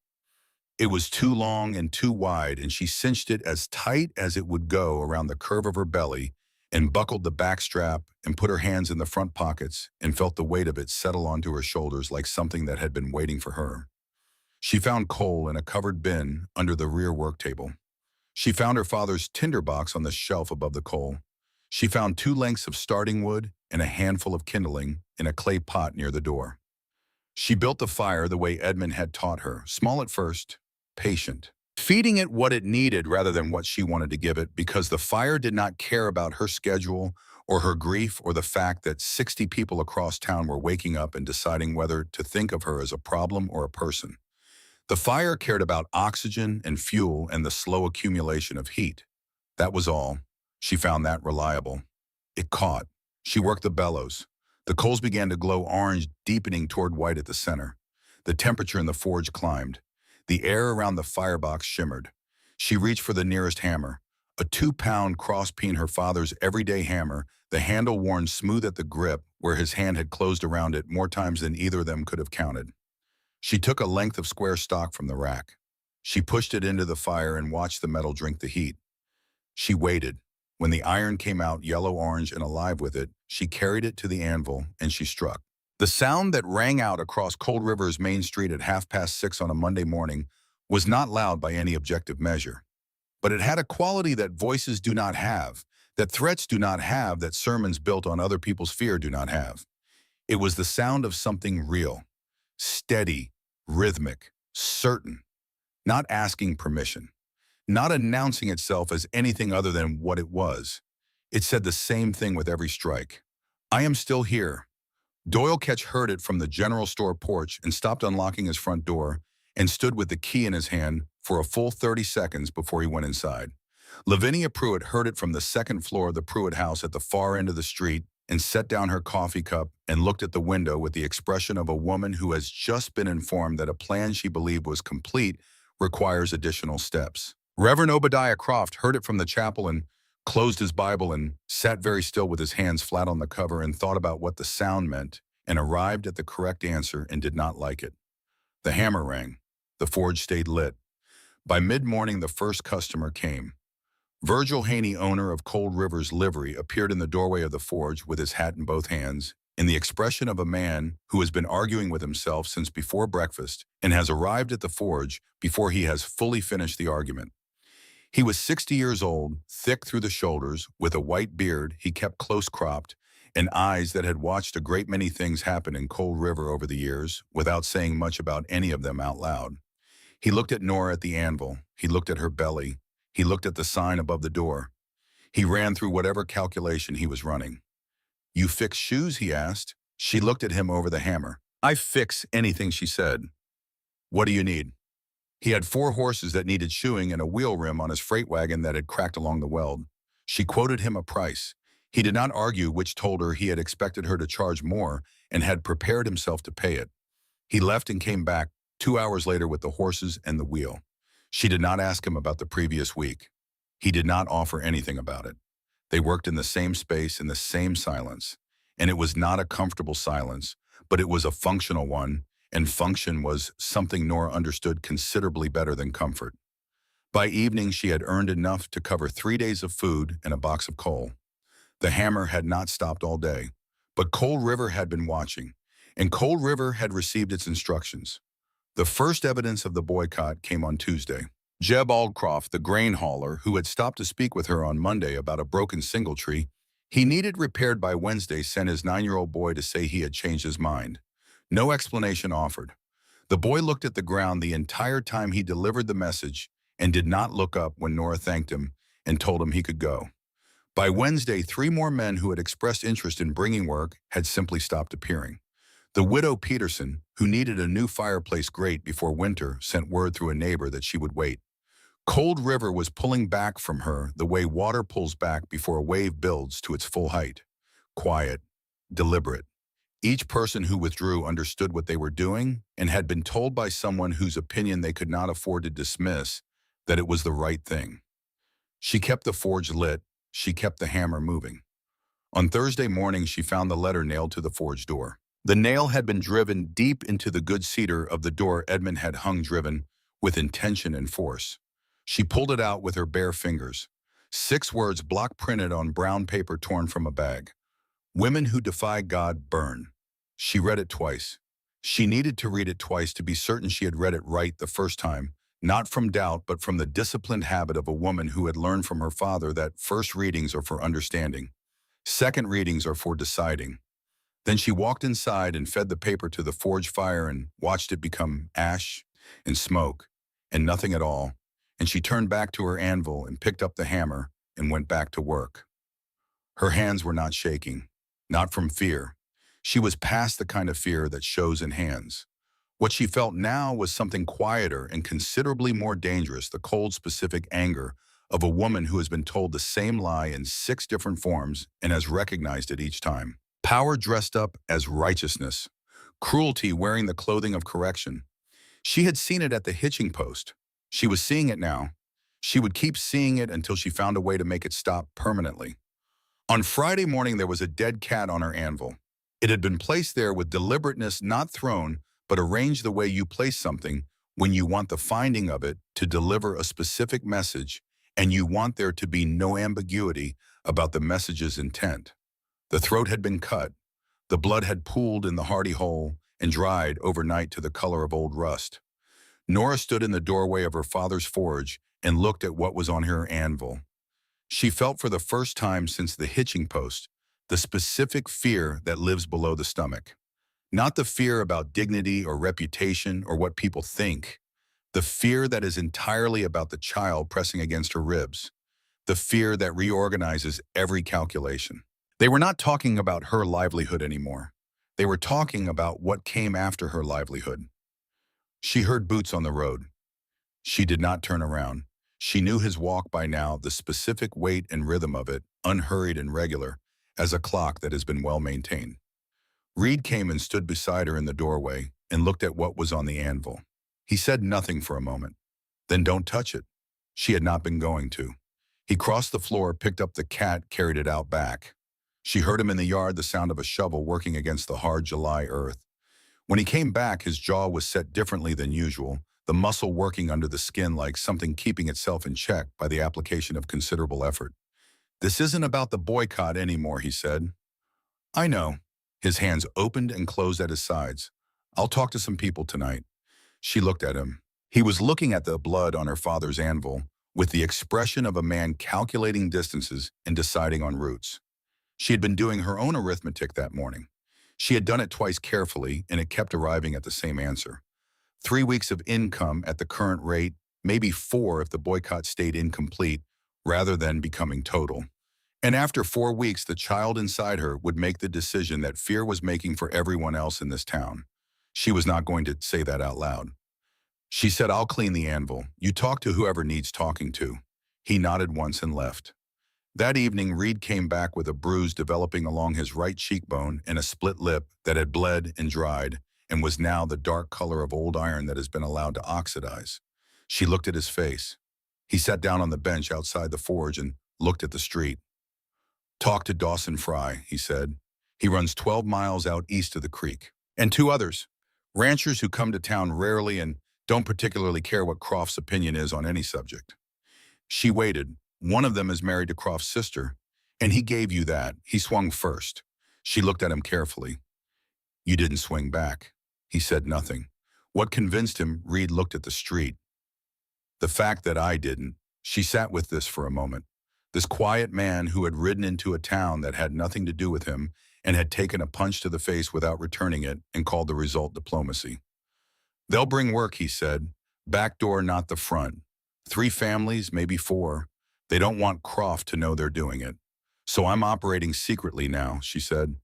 It was too long and too wide, and she cinched it as tight as it would go around the curve of her belly and buckled the back strap and put her hands in the front pockets and felt the weight of it settle onto her shoulders like something that had been waiting for her. She found coal in a covered bin under the rear work table. She found her father's tinder box on the shelf above the coal. She found 2 lengths of starting wood and a handful of kindling in a clay pot near the door. She built the fire the way Edmund had taught her, small at first, patient, feeding it what it needed rather than what she wanted to give it, because the fire did not care about her schedule or her grief or the fact that 60 people across town were waking up and deciding whether to think of her as a problem or a person. The fire cared about oxygen and fuel and the slow accumulation of heat. That was all. She found that reliable. It caught. She worked the bellows. The coals began to glow orange, deepening toward white at the center. The temperature in the forge climbed. The air around the firebox shimmered. She reached for the nearest hammer, a 2-pound cross-peen, her father's everyday hammer, the handle worn smooth at the grip where his hand had closed around it more times than either of them could have counted. She took a length of square stock from the rack. She pushed it into the fire and watched the metal drink the heat. She waited. When the iron came out yellow-orange and alive with it, she carried it to the anvil and she struck. The sound that rang out across Cold River's main street at 6:30 on a Monday morning was not loud by any objective measure. But it had a quality that voices do not have, that threats do not have, that sermons built on other people's fear do not have. It was the sound of something real, steady, rhythmic, certain, not asking permission, not announcing itself as anything other than what it was. It said the same thing with every strike. I am still here. Doyle Ketch heard it from the general store porch and stopped unlocking his front door and stood with the key in his hand for a full 30 seconds before he went inside. Lavinia Pruitt heard it from the second floor of the Pruitt house at the far end of the street and set down her coffee cup and looked at the window with the expression of a woman who has just been informed that a plan she believed was complete requires additional steps. Reverend Obadiah Croft heard it from the chapel and closed his Bible and sat very still with his hands flat on the cover and thought about what the sound meant and arrived at the correct answer and did not like it. The hammer rang. The forge stayed lit. By mid-morning, the first customer came. Virgil Haney, owner of Cold River's livery, appeared in the doorway of the forge with his hat in both hands, in the expression of a man who has been arguing with himself since before breakfast and has arrived at the forge before he has fully finished the argument. He was 60 years old, thick through the shoulders, with a white beard he kept close-cropped, and eyes that had watched a great many things happen in Cold River over the years without saying much about any of them out loud. He looked at Nora at the anvil. He looked at her belly. He looked at the sign above the door. He ran through whatever calculation he was running. "You fix shoes?" he asked. She looked at him over the hammer. "I fix anything," she said. "What do you need?" He had 4 horses that needed shoeing and a wheel rim on his freight wagon that had cracked along the weld. She quoted him a price. He did not argue, which told her he had expected her to charge more and had prepared himself to pay it. He left and came back 2 hours later with the horses and the wheel. She did not ask him about the previous week. He did not offer anything about it. They worked in the same space in the same silence, and it was not a comfortable silence, but it was a functional one, and function was something Nora understood considerably better than comfort. By evening, she had earned enough to cover 3 days of food and a box of coal. The hammer had not stopped all day, but Cold River had been watching, and Cold River had received its instructions. The first evidence of the boycott came on Tuesday. Jeb Aldcroft, the grain hauler, who had stopped to speak with her on Monday about a broken singletree he needed repaired by Wednesday, sent his 9-year-old boy to say he had changed his mind. No explanation offered. The boy looked at the ground the entire time he delivered the message and did not look up when Nora thanked him and told him he could go. By Wednesday, 3 more men who had expressed interest in bringing work had simply stopped appearing. The widow Peterson, who needed a new fireplace grate before winter, sent word through a neighbor that she would wait. Cold River was pulling back from her the way water pulls back before a wave builds to its full height. Quiet, deliberate. Each person who withdrew understood what they were doing and had been told by someone whose opinion they could not afford to dismiss that it was the right thing. She kept the forge lit. She kept the hammer moving. On Thursday morning, she found the letter nailed to the forge door. The nail had been driven deep into the good cedar of the door Edmund had hung driven with intention and force. She pulled it out with her bare fingers. 6 words block printed on brown paper torn from a bag. Women who defy God burn. She read it twice. She needed to read it twice to be certain she had read it right the first time, not from doubt but from the disciplined habit of a woman who had learned from her father that first readings are for understanding. Second readings are for deciding. Then she walked inside and fed the paper to the forge fire and watched it become ash and smoke and nothing at all. And she turned back to her anvil and picked up the hammer and went back to work. Her hands were not shaking, not from fear. She was past the kind of fear that shows in hands. What she felt now was something quieter and considerably more dangerous, the cold, specific anger of a woman who has been told the same lie in 6 different forms and has recognized it each time. Power dressed up as righteousness. Cruelty wearing the clothing of correction. She had seen it at the hitching post. She was seeing it now. She would keep seeing it until she found a way to make it stop permanently. On Friday morning, there was a dead cat on her anvil. It had been placed there with deliberateness, not thrown, but arranged the way you place something when you want the finding of it to deliver a specific message and you want there to be no ambiguity about the message's intent. The throat had been cut. The blood had pooled in the hardy hole and dried overnight to the color of old rust. Nora stood in the doorway of her father's forge and looked at what was on her anvil. She felt for the first time since the hitching post the specific fear that lives below the stomach. Not the fear about dignity or reputation or what people think. The fear that is entirely about the child pressing against her ribs. The fear that reorganizes every calculation. They were not talking about her livelihood anymore. They were talking about what came after her livelihood. She heard boots on the road. She did not turn around. She knew his walk by now, the specific weight and rhythm of it, unhurried and regular, as a clock that has been well maintained. Reed came and stood beside her in the doorway and looked at what was on the anvil. He said nothing for a moment. Then don't touch it. She had not been going to. He crossed the floor, picked up the cat, carried it out back. She heard him in the yard, the sound of a shovel working against the hard July earth. When he came back, his jaw was set differently than usual, the muscle working under the skin like something keeping itself in check by the application of considerable effort. "This isn't about the boycott anymore," he said. "I know." His hands opened and closed at his sides. "I'll talk to some people tonight." She looked at him. He was looking at the blood on her father's anvil with the expression of a man calculating distances and deciding on routes. She had been doing her own arithmetic that morning. She had done it twice carefully, and it kept arriving at the same answer. 3 weeks of income at the current rate, maybe 4 if the boycott stayed incomplete, rather than becoming total. And after 4 weeks, the child inside her would make the decision that fear was making for everyone else in this town. She was not going to say that out loud. She said, "I'll clean the anvil. You talk to whoever needs talking to." He nodded once and left. That evening, Reed came back with a bruise developing along his right cheekbone and a split lip that had bled and dried and was now the dark color of old iron that has been allowed to oxidize. She looked at his face. He sat down on the bench outside the forge and looked at the street. "Talk to Dawson Fry," he said. "He runs 12 miles out east of the creek. And 2 others, ranchers who come to town rarely and don't particularly care what Croft's opinion is on any subject." She waited. "One of them is married to Croft's sister, and he gave you that. He swung first." She looked at him carefully. "You didn't swing back." He said nothing. What convinced him, Reed looked at the street. "The fact that I didn't." She sat with this for a moment. This quiet man who had ridden into a town that had nothing to do with him and had taken a punch to the face without returning it and called the result diplomacy. "They'll bring work," he said. "Back door, not the front. 3 families, maybe 4. They don't want Croft to know they're doing it. So I'm operating secretly now," she said.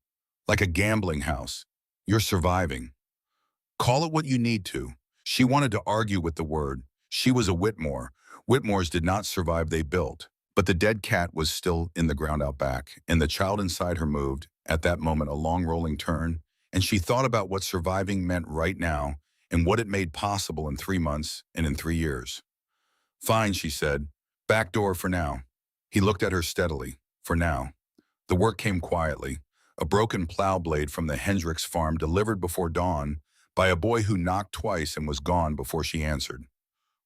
"Like a gambling house. You're surviving. Call it what you need to." She wanted to argue with the word. She was a Whitmore. Whitmores did not survive, they built. But the dead cat was still in the ground out back, and the child inside her moved, at that moment a long rolling turn, and she thought about what surviving meant right now and what it made possible in 3 months and in 3 years. Fine, she said. Back door for now. He looked at her steadily. For now. The work came quietly. A broken plow blade from the Hendricks farm delivered before dawn by a boy who knocked twice and was gone before she answered.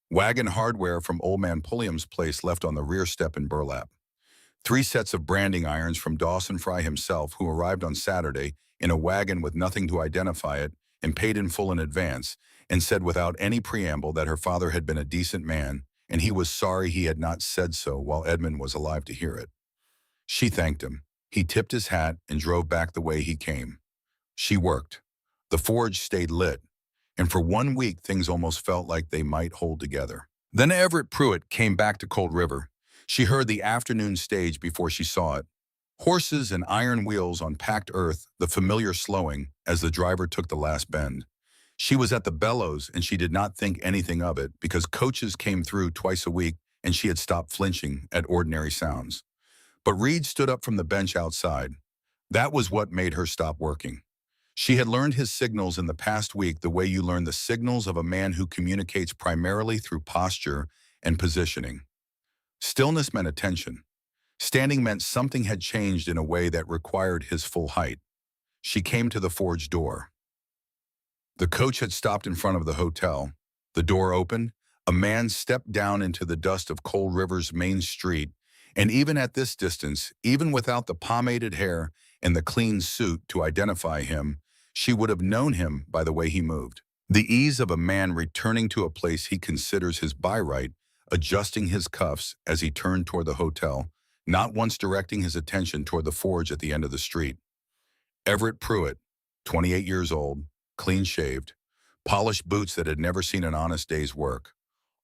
Wagon hardware from old man Pulliam's place left on the rear step in burlap. 3 sets of branding irons from Dawson Fry himself, who arrived on Saturday in a wagon with nothing to identify it and paid in full in advance, and said without any preamble that her father had been a decent man and he was sorry he had not said so while Edmund was alive to hear it. She thanked him. He tipped his hat and drove back the way he came. She worked. The forge stayed lit, and for 1 week things almost felt like they might hold together. Then Everett Pruitt came back to Cold River. She heard the afternoon stage before she saw it. Horses and iron wheels on packed earth, the familiar slowing as the driver took the last bend. She was at the bellows and she did not think anything of it because coaches came through twice a week and she had stopped flinching at ordinary sounds. But Reed stood up from the bench outside. That was what made her stop working. She had learned his signals in the past week the way you learn the signals of a man who communicates primarily through posture and positioning. Stillness meant attention. Standing meant something had changed in a way that required his full height. She came to the forge door. The coach had stopped in front of the hotel. The door opened. A man stepped down into the dust of Cold River's main street, and even at this distance, even without the pomaded hair and the clean suit to identify him, she would have known him by the way he moved. The ease of a man returning to a place he considers his by right, adjusting his cuffs as he turned toward the hotel, not once directing his attention toward the forge at the end of the street. Everett Pruitt, 28 years old, clean-shaved, polished boots that had never seen an honest day's work.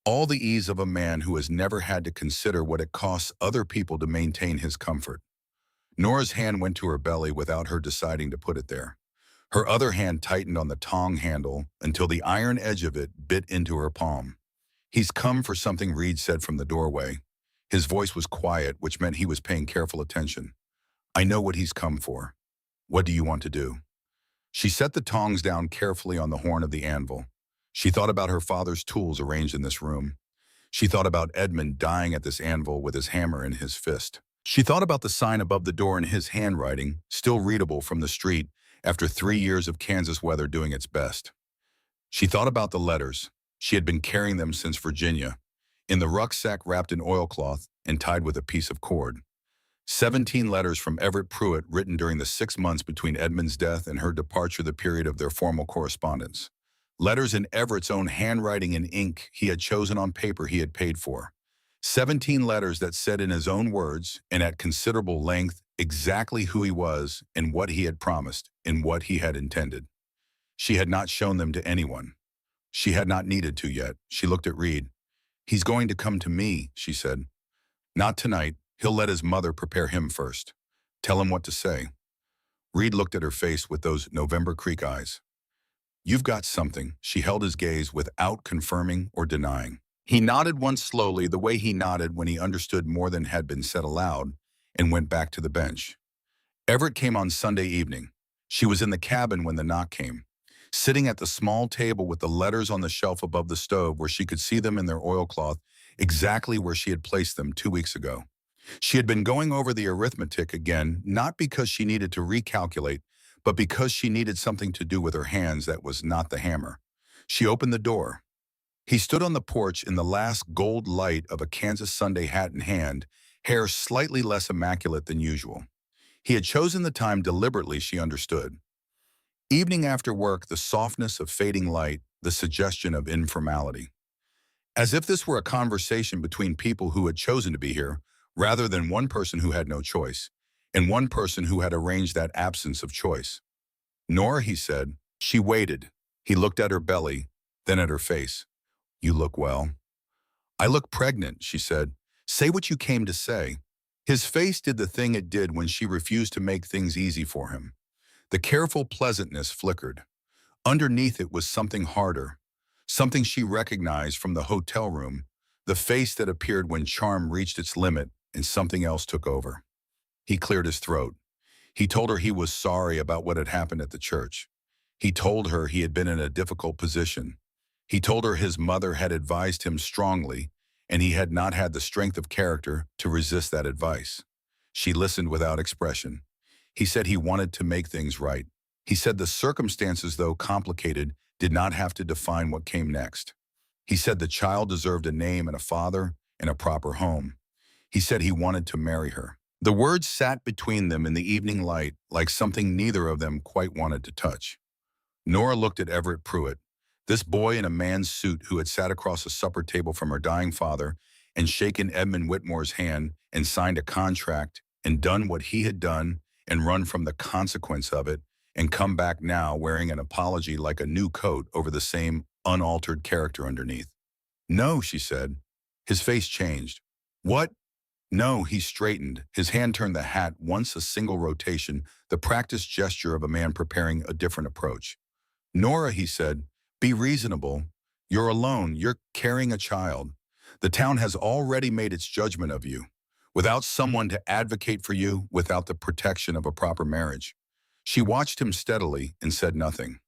All the ease of a man who has never had to consider what it costs other people to maintain his comfort. Nora's hand went to her belly without her deciding to put it there. Her other hand tightened on the tong handle until the iron edge of it bit into her palm. "He's come for something," Reed said from the doorway. His voice was quiet, which meant he was paying careful attention. "I know what he's come for. What do you want to do?" She set the tongs down carefully on the horn of the anvil. She thought about her father's tools arranged in this room. She thought about Edmund dying at this anvil with his hammer in his fist. She thought about the sign above the door in his handwriting, still readable from the street after 3 years of Kansas weather doing its best. She thought about the letters. She had been carrying them since Virginia, in the rucksack wrapped in oilcloth and tied with a piece of cord. 17 letters from Everett Pruitt written during the 6 months between Edmund's death and her departure, the period of their formal correspondence. Letters in Everett's own handwriting and ink he had chosen on paper he had paid for. 17 letters that said in his own words, and at considerable length, exactly who he was and what he had promised and what he had intended. She had not shown them to anyone. She had not needed to yet. She looked at Reed. "He's going to come to me," she said. "Not tonight. He'll let his mother prepare him first. Tell him what to say." Reed looked at her face with those November Creek eyes. "You've got something." She held his gaze without confirming or denying. He nodded once slowly, the way he nodded when he understood more than had been said aloud, and went back to the bench. Everett came on Sunday evening. She was in the cabin when the knock came, sitting at the small table with the letters on the shelf above the stove where she could see them in their oilcloth, exactly where she had placed them 2 weeks ago. She had been going over the arithmetic again, not because she needed to recalculate, but because she needed something to do with her hands that was not the hammer. She opened the door. He stood on the porch in the last gold light of a Kansas Sunday hat in hand, hair slightly less immaculate than usual. He had chosen the time deliberately, she understood. Evening after work, the softness of fading light, the suggestion of informality. As if this were a conversation between people who had chosen to be here, rather than one person who had no choice, and one person who had arranged that absence of choice. "Nora," he said. She waited. He looked at her belly, then at her face. "You look well." "I look pregnant," she said. "Say what you came to say." His face did the thing it did when she refused to make things easy for him. The careful pleasantness flickered. Underneath it was something harder, something she recognized from the hotel room, the face that appeared when charm reached its limit and something else took over. He cleared his throat. He told her he was sorry about what had happened at the church. He told her he had been in a difficult position. He told her his mother had advised him strongly, and he had not had the strength of character to resist that advice. She listened without expression. He said he wanted to make things right. He said the circumstances, though complicated, did not have to define what came next. He said the child deserved a name and a father and a proper home. He said he wanted to marry her. The words sat between them in the evening light like something neither of them quite wanted to touch. Nora looked at Everett Pruitt, this boy in a man's suit who had sat across a supper table from her dying father and shaken Edmund Whitmore's hand and signed a contract and done what he had done and run from the consequence of it and come back now wearing an apology like a new coat over the same unaltered character underneath. "No," she said. His face changed. "What?" "No," he straightened. His hand turned the hat once a single rotation, the practiced gesture of a man preparing a different approach. "Nora," he said, "be reasonable. You're alone. You're carrying a child. The town has already made its judgment of you. Without someone to advocate for you, without the protection of a proper marriage." She watched him steadily and said nothing.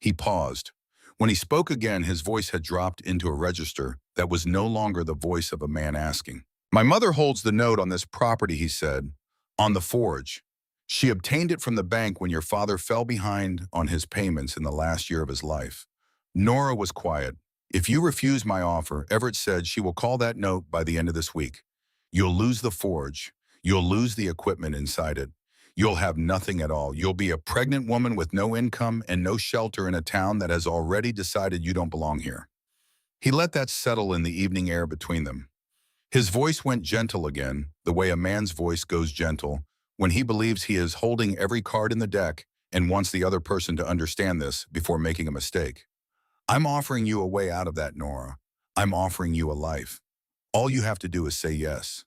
He paused. When he spoke again, his voice had dropped into a register that was no longer the voice of a man asking. "My mother holds the note on this property," he said, "on the forge. She obtained it from the bank when your father fell behind on his payments in the last year of his life." Nora was quiet. "If you refuse my offer," Everett said, "she will call that note by the end of this week. You'll lose the forge. You'll lose the equipment inside it. You'll have nothing at all. You'll be a pregnant woman with no income and no shelter in a town that has already decided you don't belong here." He let that settle in the evening air between them. His voice went gentle again, the way a man's voice goes gentle when he believes he is holding every card in the deck and wants the other person to understand this before making a mistake. "I'm offering you a way out of that, Nora. I'm offering you a life. All you have to do is say yes."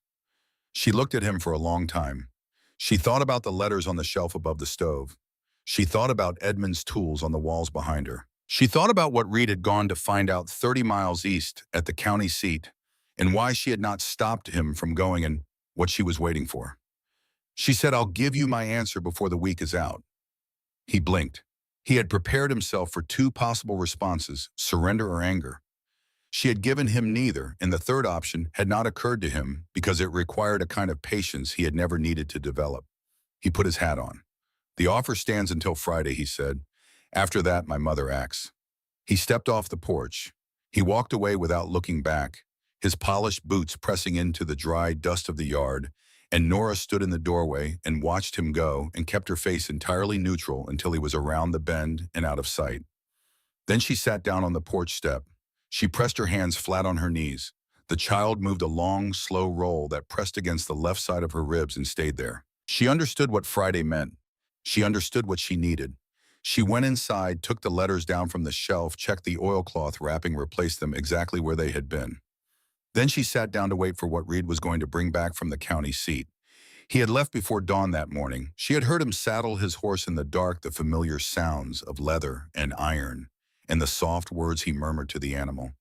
She looked at him for a long time. She thought about the letters on the shelf above the stove. She thought about Edmund's tools on the walls behind her. She thought about what Reed had gone to find out 30 miles east at the county seat and why she had not stopped him from going and what she was waiting for. She said, "I'll give you my answer before the week is out." He blinked. He had prepared himself for two possible responses, surrender or anger. She had given him neither, and the third option had not occurred to him because it required a kind of patience he had never needed to develop. He put his hat on. "The offer stands until Friday," he said. "After that, my mother acts." He stepped off the porch. He walked away without looking back, his polished boots pressing into the dry dust of the yard, and Nora stood in the doorway and watched him go and kept her face entirely neutral until he was around the bend and out of sight. Then she sat down on the porch step. She pressed her hands flat on her knees. The child moved a long, slow roll that pressed against the left side of her ribs and stayed there. She understood what Friday meant. She understood what she needed. She went inside, took the letters down from the shelf, checked the oilcloth wrapping, replaced them exactly where they had been. Then she sat down to wait for what Reed was going to bring back from the county seat. He had left before dawn that morning. She had heard him saddle his horse in the dark, the familiar sounds of leather and iron, and the soft words he murmured to the animal.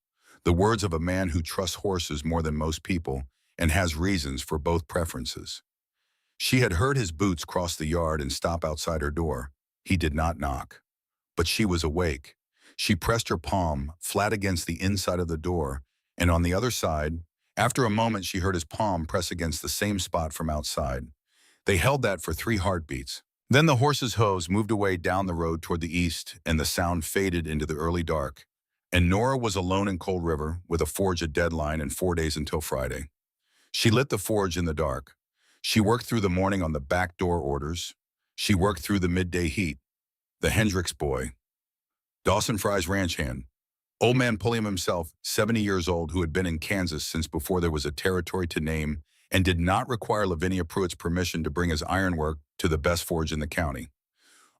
The words of a man who trusts horses more than most people and has reasons for both preferences. She had heard his boots cross the yard and stop outside her door. He did not knock. But she was awake. She pressed her palm flat against the inside of the door, and on the other side, after a moment she heard his palm press against the same spot from outside. They held that for 3 heartbeats. Then the horse's hooves moved away down the road toward the east, and the sound faded into the early dark. And Nora was alone in Cold River, with a forge a deadline and 4 days until Friday. She lit the forge in the dark. She worked through the morning on the back door orders. She worked through the midday heat. The Hendricks boy, Dawson Fry's ranch hand, old man Pulliam himself, 70 years old, who had been in Kansas since before there was a territory to name and did not require Lavinia Pruitt's permission to bring his ironwork to the best forge in the county.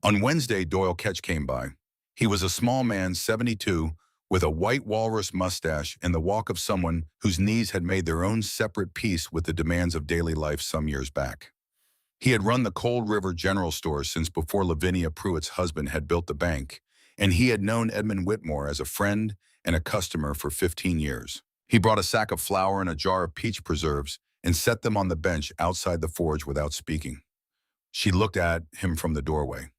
On Wednesday, Doyle Ketch came by. He was a small man, 72, with a white walrus mustache and the walk of someone whose knees had made their own separate peace with the demands of daily life some years back. He had run the Cold River General Store since before Lavinia Pruitt's husband had built the bank, and he had known Edmund Whitmore as a friend and a customer for 15 years. He brought a sack of flour and a jar of peach preserves and set them on the bench outside the forge without speaking. She looked at him from the doorway.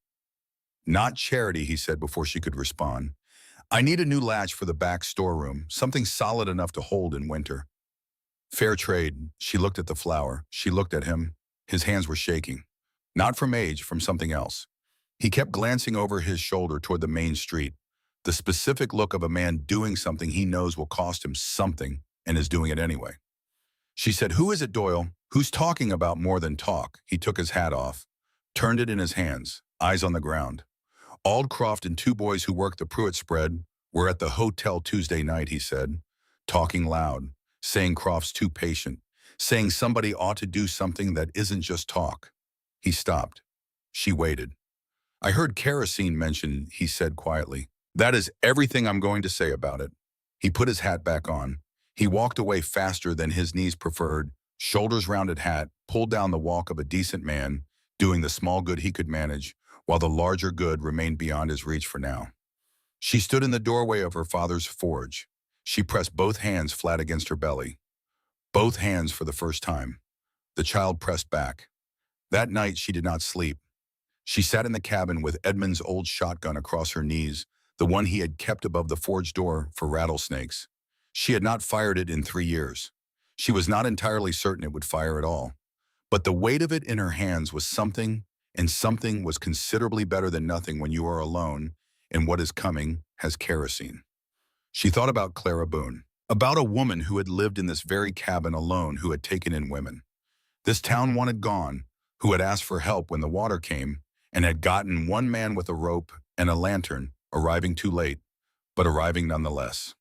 Not charity, he said before she could respond. I need a new latch for the back storeroom, something solid enough to hold in winter. Fair trade. She looked at the flower. She looked at him. His hands were shaking. Not from age, from something else. He kept glancing over his shoulder toward the main street, the specific look of a man doing something he knows will cost him something and is doing it anyway. She said, who is it, Doyle? Who's talking about more than talk? He took his hat off, turned it in his hands, eyes on the ground. Aldcroft and two boys who worked the Pruitt spread were at the hotel Tuesday night, he said, talking loud, saying Croft's too patient, saying somebody ought to do something that isn't just talk. He stopped. She waited. I heard kerosene mentioned, he said quietly. That is everything I'm going to say about it. He put his hat back on. He walked away faster than his knees preferred, shoulders rounded hat, pulled down the walk of a decent man, doing the small good he could manage, while the larger good remained beyond his reach for now. She stood in the doorway of her father's forge. She pressed both hands flat against her belly. Both hands for the first time. The child pressed back. That night she did not sleep. She sat in the cabin with Edmund's old shotgun across her knees, the one he had kept above the forge door for rattlesnakes. She had not fired it in 3 years. She was not entirely certain it would fire at all. But the weight of it in her hands was something, and something was considerably better than nothing when you are alone, and what is coming has kerosene. She thought about Clara Boone, about a woman who had lived in this very cabin alone who had taken in women. This town wanted gone, who had asked for help when the water came, and had gotten one man with a rope and a lantern, arriving too late, but arriving nonetheless.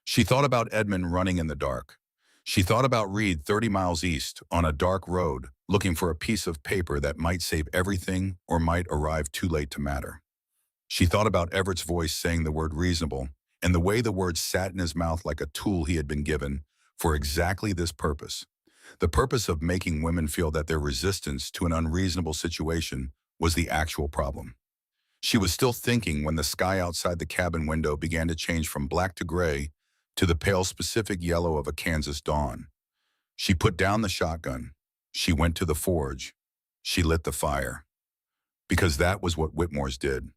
She thought about Edmund running in the dark. She thought about Reed 30 miles east on a dark road, looking for a piece of paper that might save everything or might arrive too late to matter. She thought about Everett's voice saying the word reasonable, and the way the word sat in his mouth like a tool he had been given for exactly this purpose. The purpose of making women feel that their resistance to an unreasonable situation was the actual problem. She was still thinking when the sky outside the cabin window began to change from black to gray to the pale specific yellow of a Kansas dawn. She put down the shotgun. She went to the forge. She lit the fire. Because that was what Whitmore's did.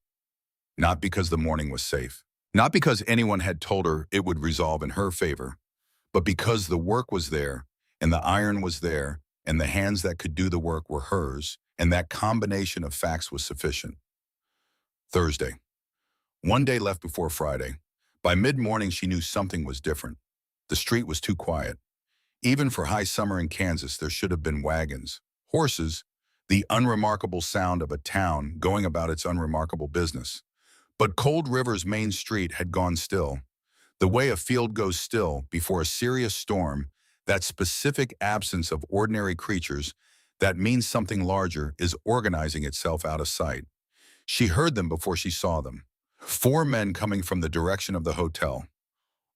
Not because the morning was safe. Not because anyone had told her it would resolve in her favor, but because the work was there, and the iron was there, and the hands that could do the work were hers, and that combination of facts was sufficient. Thursday. One day left before Friday. By mid-morning, she knew something was different. The street was too quiet. Even for high summer in Kansas, there should have been wagons, horses, the unremarkable sound of a town going about its unremarkable business. But Cold River's main street had gone still. The way a field goes still before a serious storm, that specific absence of ordinary creatures that means something larger is organizing itself out of sight. She heard them before she saw them. 4 men coming from the direction of the hotel.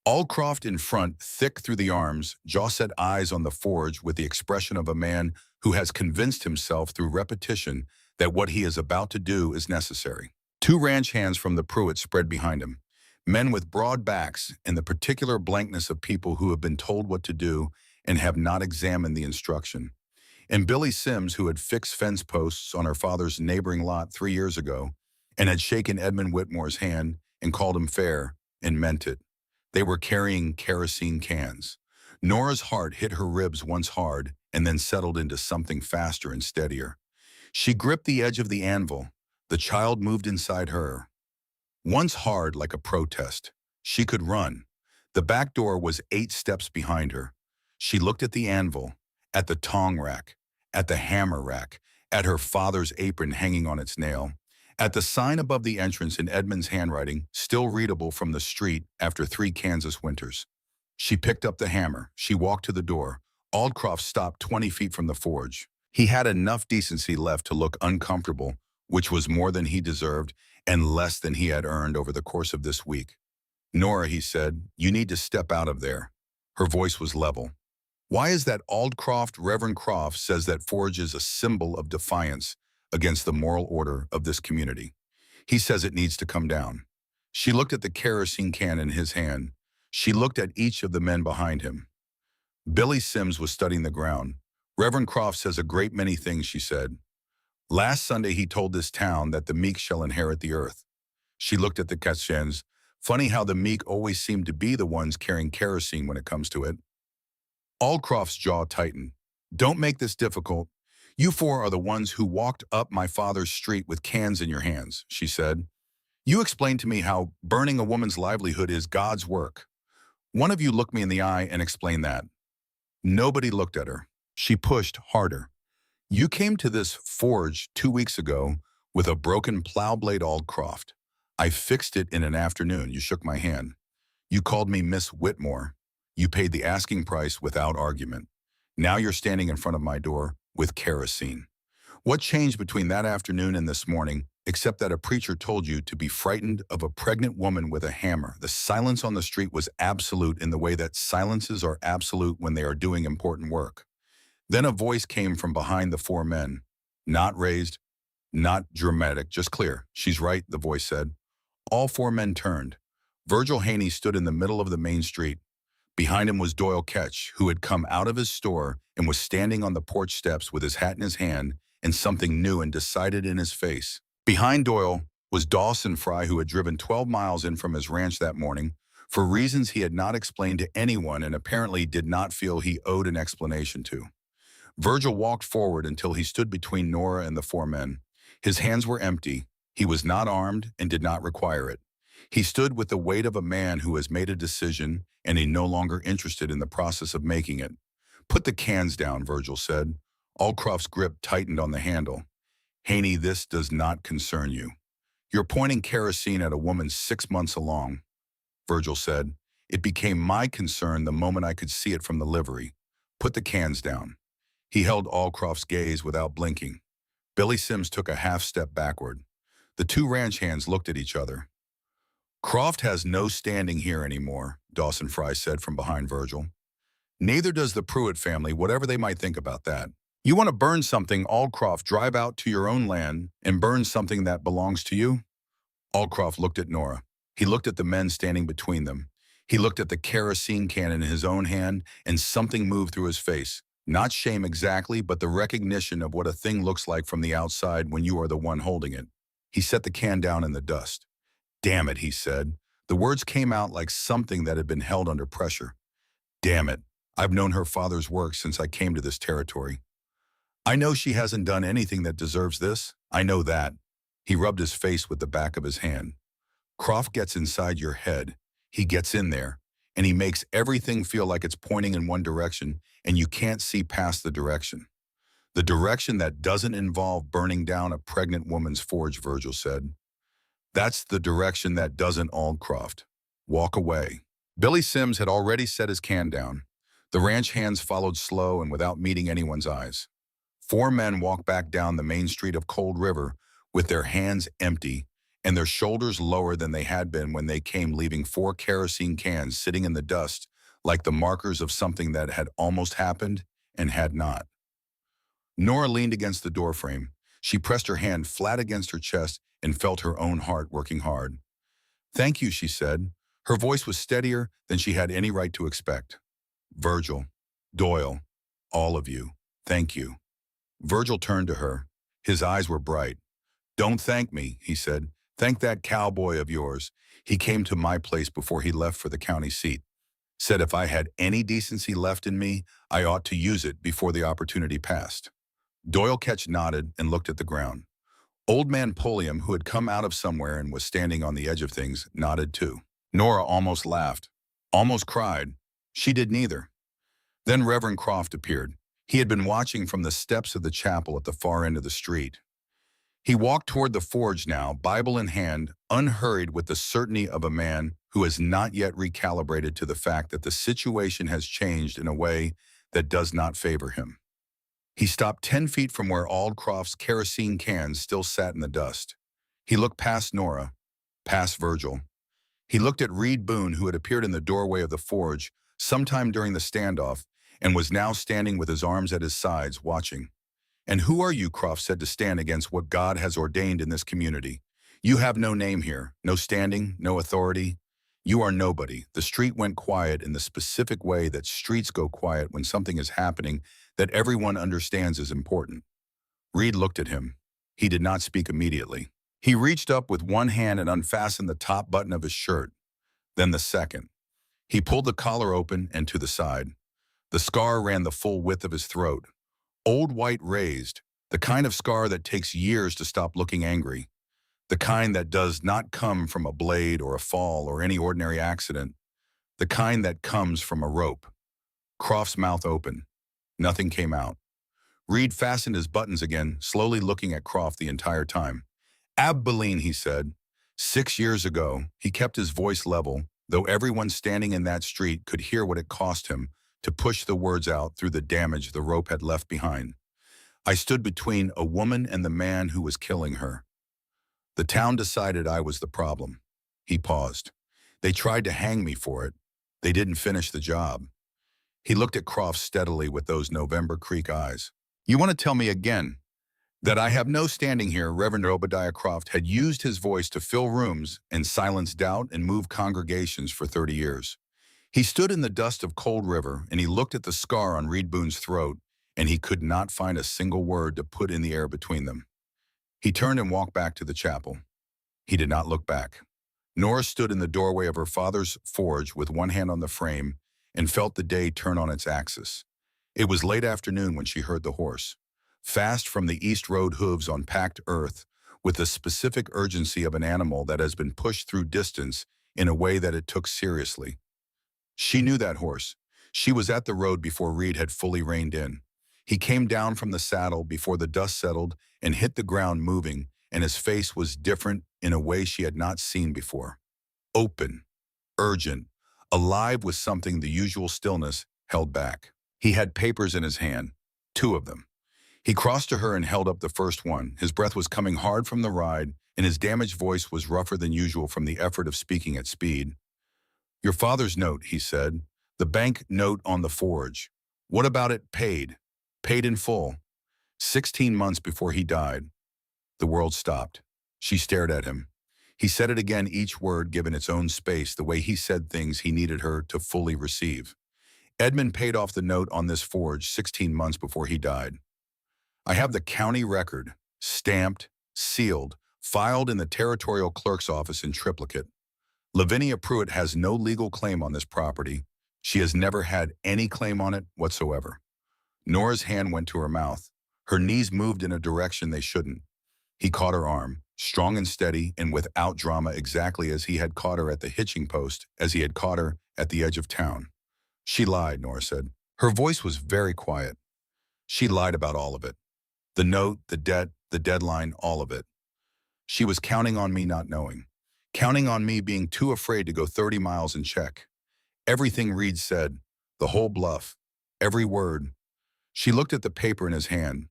Aldcroft in front, thick through the arms, jaw-set eyes on the forge with the expression of a man who has convinced himself through repetition that what he is about to do is necessary. 2 ranch hands from the Pruitt spread behind him. Men with broad backs and the particular blankness of people who have been told what to do and have not examined the instruction. And Billy Sims, who had fixed fence posts on her father's neighboring lot 3 years ago and had shaken Edmund Whitmore's hand and called him fair and meant it. They were carrying kerosene cans. Nora's heart hit her ribs once hard and then settled into something faster and steadier. She gripped the edge of the anvil. The child moved inside her. Once hard like a protest. She could run. The back door was 8 steps behind her. She looked at the anvil, at the tong rack, at the hammer rack, at her father's apron hanging on its nail, at the sign above the entrance in Edmund's handwriting, still readable from the street after 3 Kansas winters. She picked up the hammer. She walked to the door. Aldcroft stopped 20 feet from the forge. He had enough decency left to look uncomfortable, which was more than he deserved and less than he had earned over the course of this week. Nora, he said, you need to step out of there. Her voice was level. Why is that Aldcroft, Reverend Croft, says that forge is a symbol of defiance against the moral order of this community? He says it needs to come down. She looked at the kerosene can in his hand. She looked at each of the men behind him. Billy Sims was studying the ground. Reverend Croft says a great many things, she said. Last Sunday he told this town that the meek shall inherit the earth. She looked at the Kachens. Funny how the meek always seem to be the ones carrying kerosene when it comes to it. Aldcroft's jaw tightened. Don't make this difficult. You four are the ones who walked up my father's street with cans in your hands, she said. You explained to me how burning a woman's livelihood is God's work. One of you looked me in the eye and explained that. Nobody looked at her. She pushed harder. You came to this forge 2 weeks ago with a broken plow blade, Aldcroft. I fixed it in an afternoon. You shook my hand. You called me Miss Whitmore. You paid the asking price without argument. Now you're standing in front of my door with kerosene. What changed between that afternoon and this morning, except that a preacher told you to be frightened of a pregnant woman with a hammer? The silence on the street was absolute in the way that silences are absolute when they are doing important work. Then a voice came from behind the four men. Not raised, not dramatic, just clear. She's right, the voice said. All four men turned. Virgil Haney stood in the middle of the main street. Behind him was Doyle Ketch, who had come out of his store and was standing on the porch steps with his hat in his hand and something new and decided in his face. Behind Doyle was Dawson Fry, who had driven 12 miles in from his ranch that morning for reasons he had not explained to anyone and apparently did not feel he owed an explanation to. Virgil walked forward until he stood between Nora and the four men. His hands were empty. He was not armed and did not require it. He stood with the weight of a man who has made a decision and is no longer interested in the process of making it. Put the cans down, Virgil said. Aldcroft's grip tightened on the handle. Haney, this does not concern you. You're pointing kerosene at a woman 6 months along, Virgil said. It became my concern the moment I could see it from the livery. Put the cans down. He held Aldcroft's gaze without blinking. Billy Sims took a half step backward. The two ranch hands looked at each other. Croft has no standing here anymore, Dawson Fry said from behind Virgil. Neither does the Pruitt family, whatever they might think about that. You want to burn something, Aldcroft, drive out to your own land and burn something that belongs to you? Aldcroft looked at Nora. He looked at the men standing between them. He looked at the kerosene can in his own hand, and something moved through his face. Not shame exactly, but the recognition of what a thing looks like from the outside when you are the one holding it. He set the can down in the dust. Damn it, he said. The words came out like something that had been held under pressure. Damn it. I've known her father's work since I came to this territory. I know she hasn't done anything that deserves this. I know that. He rubbed his face with the back of his hand. Croft gets inside your head. He gets in there, and he makes everything feel like it's pointing in one direction, and you can't see past the direction. The direction that doesn't involve burning down a pregnant woman's forge, Virgil said. That's the direction that doesn't, Aldcroft. Walk away. Billy Sims had already set his can down. The ranch hands followed slow and without meeting anyone's eyes. Four men walked back down the main street of Cold River with their hands empty and their shoulders lower than they had been when they came, leaving 4 kerosene cans sitting in the dust like the markers of something that had almost happened and had not. Nora leaned against the doorframe. She pressed her hand flat against her chest and felt her own heart working hard. Thank you, she said. Her voice was steadier than she had any right to expect. Virgil, Doyle, all of you, thank you. Virgil turned to her. His eyes were bright. Don't thank me, he said. Thank that cowboy of yours. He came to my place before he left for the county seat. Said if I had any decency left in me, I ought to use it before the opportunity passed. Doyle Ketch nodded and looked at the ground. Old man Pulliam, who had come out of somewhere and was standing on the edge of things, nodded too. Nora almost laughed, almost cried. She did neither. Then Reverend Croft appeared. He had been watching from the steps of the chapel at the far end of the street. He walked toward the forge now, Bible in hand, unhurried with the certainty of a man who has not yet recalibrated to the fact that the situation has changed in a way that does not favor him. He stopped 10 feet from where Aldcroft's kerosene cans still sat in the dust. He looked past Nora, past Virgil. He looked at Reed Boone, who had appeared in the doorway of the forge sometime during the standoff and was now standing with his arms at his sides, watching. And who are you, Croft said, to stand against what God has ordained in this community? You have no name here, no standing, no authority. You are nobody. The street went quiet in the specific way that streets go quiet when something is happening that everyone understands is important. Reed looked at him. He did not speak immediately. He reached up with one hand and unfastened the top button of his shirt, then the second. He pulled the collar open and to the side. The scar ran the full width of his throat. Old white raised, the kind of scar that takes years to stop looking angry. The kind that does not come from a blade or a fall or any ordinary accident. The kind that comes from a rope. Croft's mouth opened. Nothing came out. Reed fastened his buttons again, slowly looking at Croft the entire time. Abilene, he said. 6 years ago, he kept his voice level, though everyone standing in that street could hear what it cost him to push the words out through the damage the rope had left behind. I stood between a woman and the man who was killing her. The town decided I was the problem. He paused. They tried to hang me for it. They didn't finish the job. He looked at Croft steadily with those November Creek eyes. You want to tell me again that I have no standing here? Reverend Obadiah Croft had used his voice to fill rooms and silence doubt and move congregations for 30 years. He stood in the dust of Cold River and he looked at the scar on Reed Boone's throat, and he could not find a single word to put in the air between them. He turned and walked back to the chapel. He did not look back. Nora stood in the doorway of her father's forge with one hand on the frame and felt the day turn on its axis. It was late afternoon when she heard the horse, fast from the east road hooves on packed earth, with the specific urgency of an animal that has been pushed through distance in a way that it took seriously. She knew that horse. She was at the road before Reed had fully reined in. He came down from the saddle before the dust settled and hit the ground moving, and his face was different in a way she had not seen before. Open, urgent, alive with something the usual stillness held back. He had papers in his hand, 2 of them. He crossed to her and held up the first one. His breath was coming hard from the ride, and his damaged voice was rougher than usual from the effort of speaking at speed. Your father's note, he said. The bank note on the forge. What about it paid? Paid in full. 16 months before he died. The world stopped. She stared at him. He said it again, each word given its own space, the way he said things he needed her to fully receive. Edmund paid off the note on this forge 16 months before he died. I have the county record, stamped, sealed, filed in the territorial clerk's office in triplicate. Lavinia Pruitt has no legal claim on this property. She has never had any claim on it whatsoever. Nora's hand went to her mouth. Her knees moved in a direction they shouldn't. He caught her arm, strong and steady and without drama, exactly as he had caught her at the hitching post, as he had caught her at the edge of town. She lied, Nora said. Her voice was very quiet. She lied about all of it. The note, the debt, the deadline, all of it. She was counting on me not knowing. Counting on me being too afraid to go 30 miles and check. Everything Reed said, the whole bluff, every word. She looked at the paper in his hand.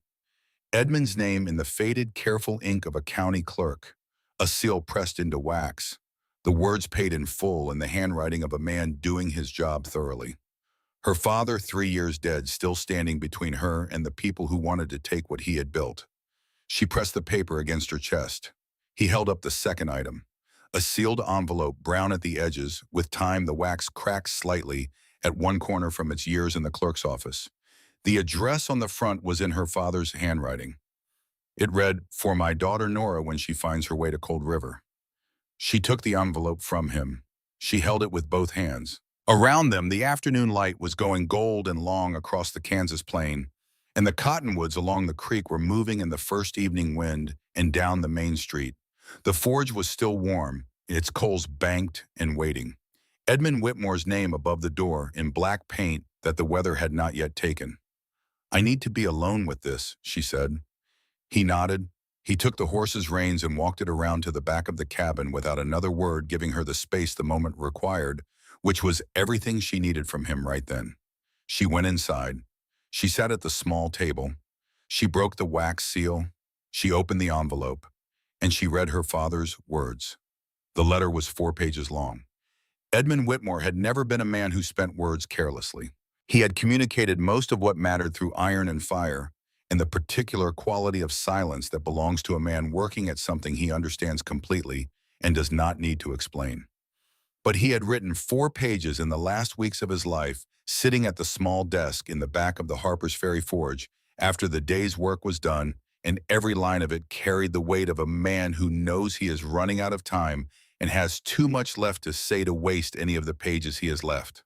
Edmund's name in the faded, careful ink of a county clerk, a seal pressed into wax, the words paid in full in the handwriting of a man doing his job thoroughly. Her father, 3 years dead, still standing between her and the people who wanted to take what he had built. She pressed the paper against her chest. He held up the second item, a sealed envelope, brown at the edges. With time, the wax cracked slightly at one corner from its years in the clerk's office. The address on the front was in her father's handwriting. It read, "For my daughter Nora when she finds her way to Cold River." She took the envelope from him. She held it with both hands. Around them, the afternoon light was going gold and long across the Kansas plain, and the cottonwoods along the creek were moving in the first evening wind and down the main street. The forge was still warm, its coals banked and waiting. Edmund Whitmore's name above the door in black paint that the weather had not yet taken. I need to be alone with this, she said. He nodded. He took the horse's reins and walked it around to the back of the cabin without another word, giving her the space the moment required, which was everything she needed from him right then. She went inside. She sat at the small table. She broke the wax seal. She opened the envelope, and she read her father's words. The letter was 4 pages long. Edmund Whitmore had never been a man who spent words carelessly. He had communicated most of what mattered through iron and fire, and the particular quality of silence that belongs to a man working at something he understands completely and does not need to explain. But he had written 4 pages in the last weeks of his life, sitting at the small desk in the back of the Harper's Ferry forge after the day's work was done and every line of it carried the weight of a man who knows he is running out of time and has too much left to say to waste any of the pages he has left.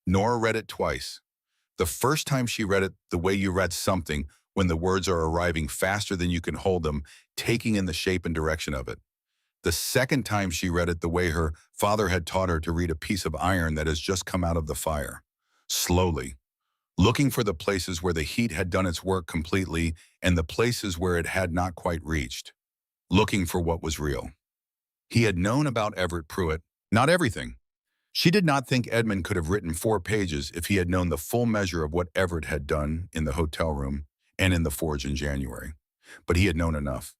Nora read it twice. The first time she read it the way you read something, when the words are arriving faster than you can hold them, taking in the shape and direction of it. The second time she read it the way her father had taught her to read a piece of iron that has just come out of the fire. Slowly, looking for the places where the heat had done its work completely and the places where it had not quite reached. Looking for what was real. He had known about Everett Pruitt, not everything. She did not think Edmund could have written 4 pages if he had known the full measure of what Everett had done in the hotel room and in the forge in January. But he had known enough.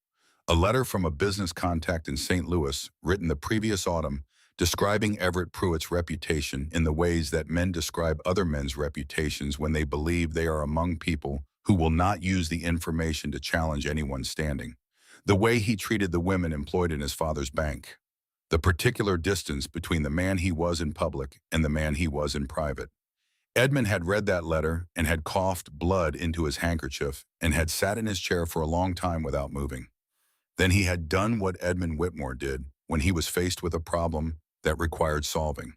A letter from a business contact in St. Louis, written the previous autumn, describing Everett Pruitt's reputation in the ways that men describe other men's reputations when they believe they are among people who will not use the information to challenge anyone's standing. The way he treated the women employed in his father's bank. The particular distance between the man he was in public and the man he was in private. Edmund had read that letter and had coughed blood into his handkerchief and had sat in his chair for a long time without moving. Then he had done what Edmund Whitmore did when he was faced with a problem that required solving.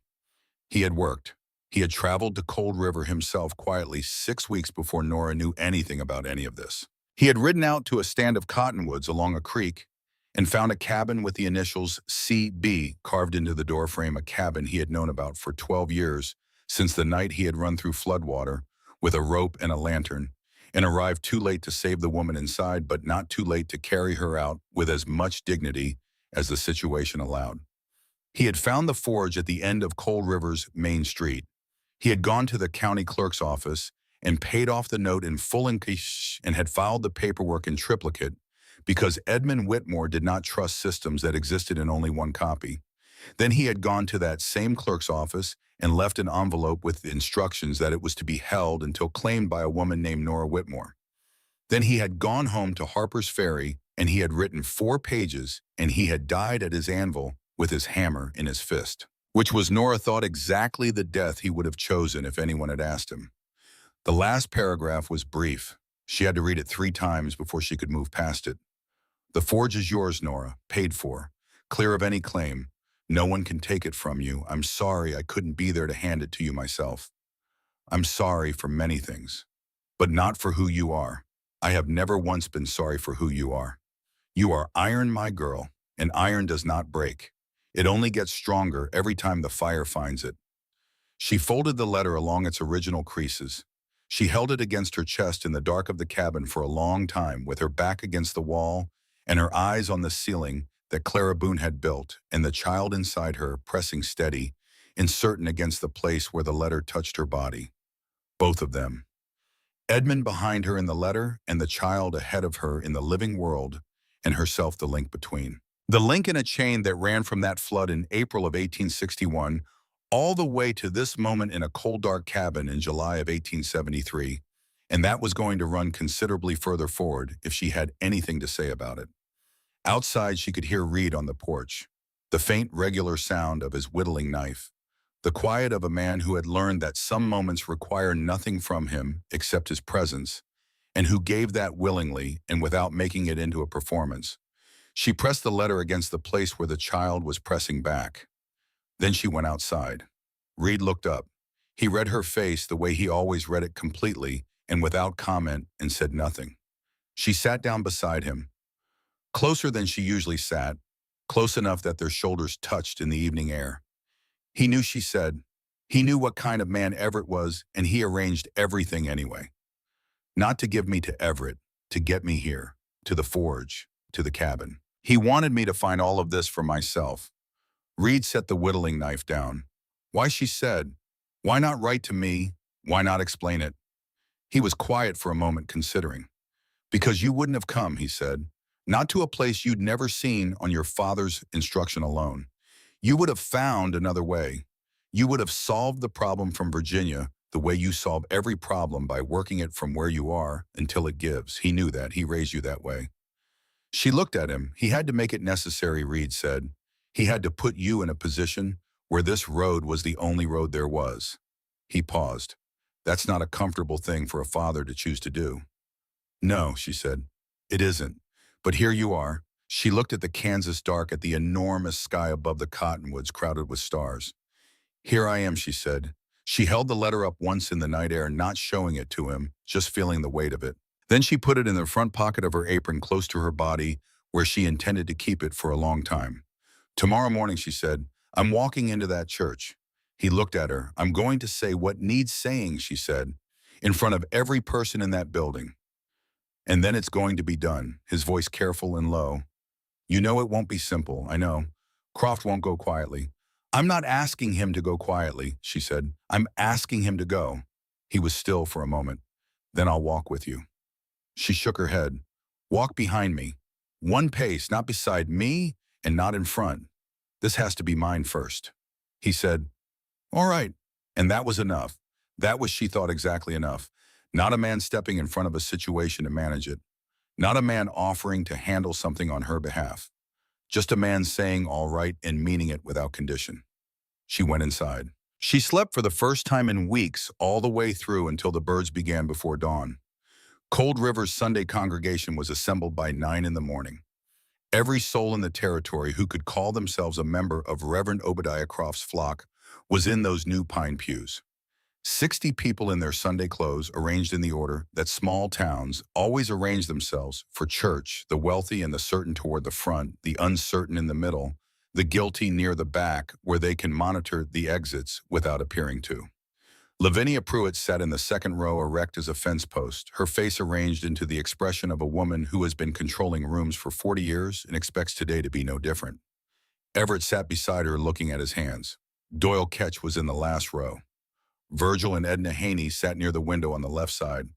He had worked. He had traveled to Cold River himself quietly 6 weeks before Nora knew anything about any of this. He had ridden out to a stand of cottonwoods along a creek and found a cabin with the initials CB carved into the doorframe, a cabin he had known about for 12 years, since the night he had run through floodwater with a rope and a lantern, and arrived too late to save the woman inside, but not too late to carry her out with as much dignity as the situation allowed. He had found the forge at the end of Cold River's main street. He had gone to the county clerk's office and paid off the note in full and had filed the paperwork in triplicate because Edmund Whitmore did not trust systems that existed in only one copy. Then he had gone to that same clerk's office and left an envelope with instructions that it was to be held until claimed by a woman named Nora Whitmore. Then he had gone home to Harper's Ferry and he had written 4 pages and he had died at his anvil with his hammer in his fist, which was, Nora thought, exactly the death he would have chosen if anyone had asked him. The last paragraph was brief. She had to read it 3 times before she could move past it. The forge is yours, Nora, paid for, clear of any claim. No one can take it from you. I'm sorry I couldn't be there to hand it to you myself. I'm sorry for many things, but not for who you are. I have never once been sorry for who you are. You are iron, my girl, and iron does not break. It only gets stronger every time the fire finds it. She folded the letter along its original creases. She held it against her chest in the dark of the cabin for a long time, with her back against the wall and her eyes on the ceiling that Clara Boone had built, and the child inside her pressing steady, uncertain against the place where the letter touched her body. Both of them. Edmund behind her in the letter, and the child ahead of her in the living world, and herself the link between. The link in a chain that ran from that flood in April of 1861 all the way to this moment in a cold, dark cabin in July of 1873, and that was going to run considerably further forward if she had anything to say about it. Outside, she could hear Reed on the porch, the faint, regular sound of his whittling knife, the quiet of a man who had learned that some moments require nothing from him except his presence, and who gave that willingly and without making it into a performance. She pressed the letter against the place where the child was pressing back. Then she went outside. Reed looked up. He read her face the way he always read it, completely and without comment, and said nothing. She sat down beside him, closer than she usually sat, close enough that their shoulders touched in the evening air. He knew, she said. He knew what kind of man Everett was, and he arranged everything anyway. Not to give me to Everett, to get me here, to the forge, to the cabin. He wanted me to find all of this for myself. Reed set the whittling knife down. Why, she said. Why not write to me? Why not explain it? He was quiet for a moment, considering. Because you wouldn't have come, he said. Not to a place you'd never seen on your father's instruction alone. You would have found another way. You would have solved the problem from Virginia the way you solve every problem, by working it from where you are until it gives. He knew that. He raised you that way. She looked at him. He had to make it necessary, Reed said. He had to put you in a position where this road was the only road there was. He paused. That's not a comfortable thing for a father to choose to do. No, she said. It isn't. But here you are. She looked at the Kansas dark, at the enormous sky above the cottonwoods crowded with stars. Here I am, she said. She held the letter up once in the night air, not showing it to him, just feeling the weight of it. Then she put it in the front pocket of her apron close to her body, where she intended to keep it for a long time. Tomorrow morning, she said, I'm walking into that church. He looked at her. I'm going to say what needs saying, she said, in front of every person in that building. And then it's going to be done, his voice careful and low. You know it won't be simple, I know. Croft won't go quietly. I'm not asking him to go quietly, she said. I'm asking him to go. He was still for a moment. Then I'll walk with you. She shook her head. Walk behind me. One pace, not beside me and not in front. This has to be mine first. He said, all right. And that was enough. That was, she thought, exactly enough. Not a man stepping in front of a situation to manage it. Not a man offering to handle something on her behalf. Just a man saying all right and meaning it without condition. She went inside. She slept for the first time in weeks, all the way through until the birds began before dawn. Cold River's Sunday congregation was assembled by 9 in the morning. Every soul in the territory who could call themselves a member of Reverend Obadiah Croft's flock was in those new pine pews. 60 people in their Sunday clothes, arranged in the order that small towns always arrange themselves for church, the wealthy and the certain toward the front, the uncertain in the middle, the guilty near the back where they can monitor the exits without appearing to. Lavinia Pruitt sat in the second row, erect as a fence post, her face arranged into the expression of a woman who has been controlling rooms for 40 years and expects today to be no different. Everett sat beside her, looking at his hands. Doyle Ketch was in the last row. Virgil and Edna Haney sat near the window on the left side.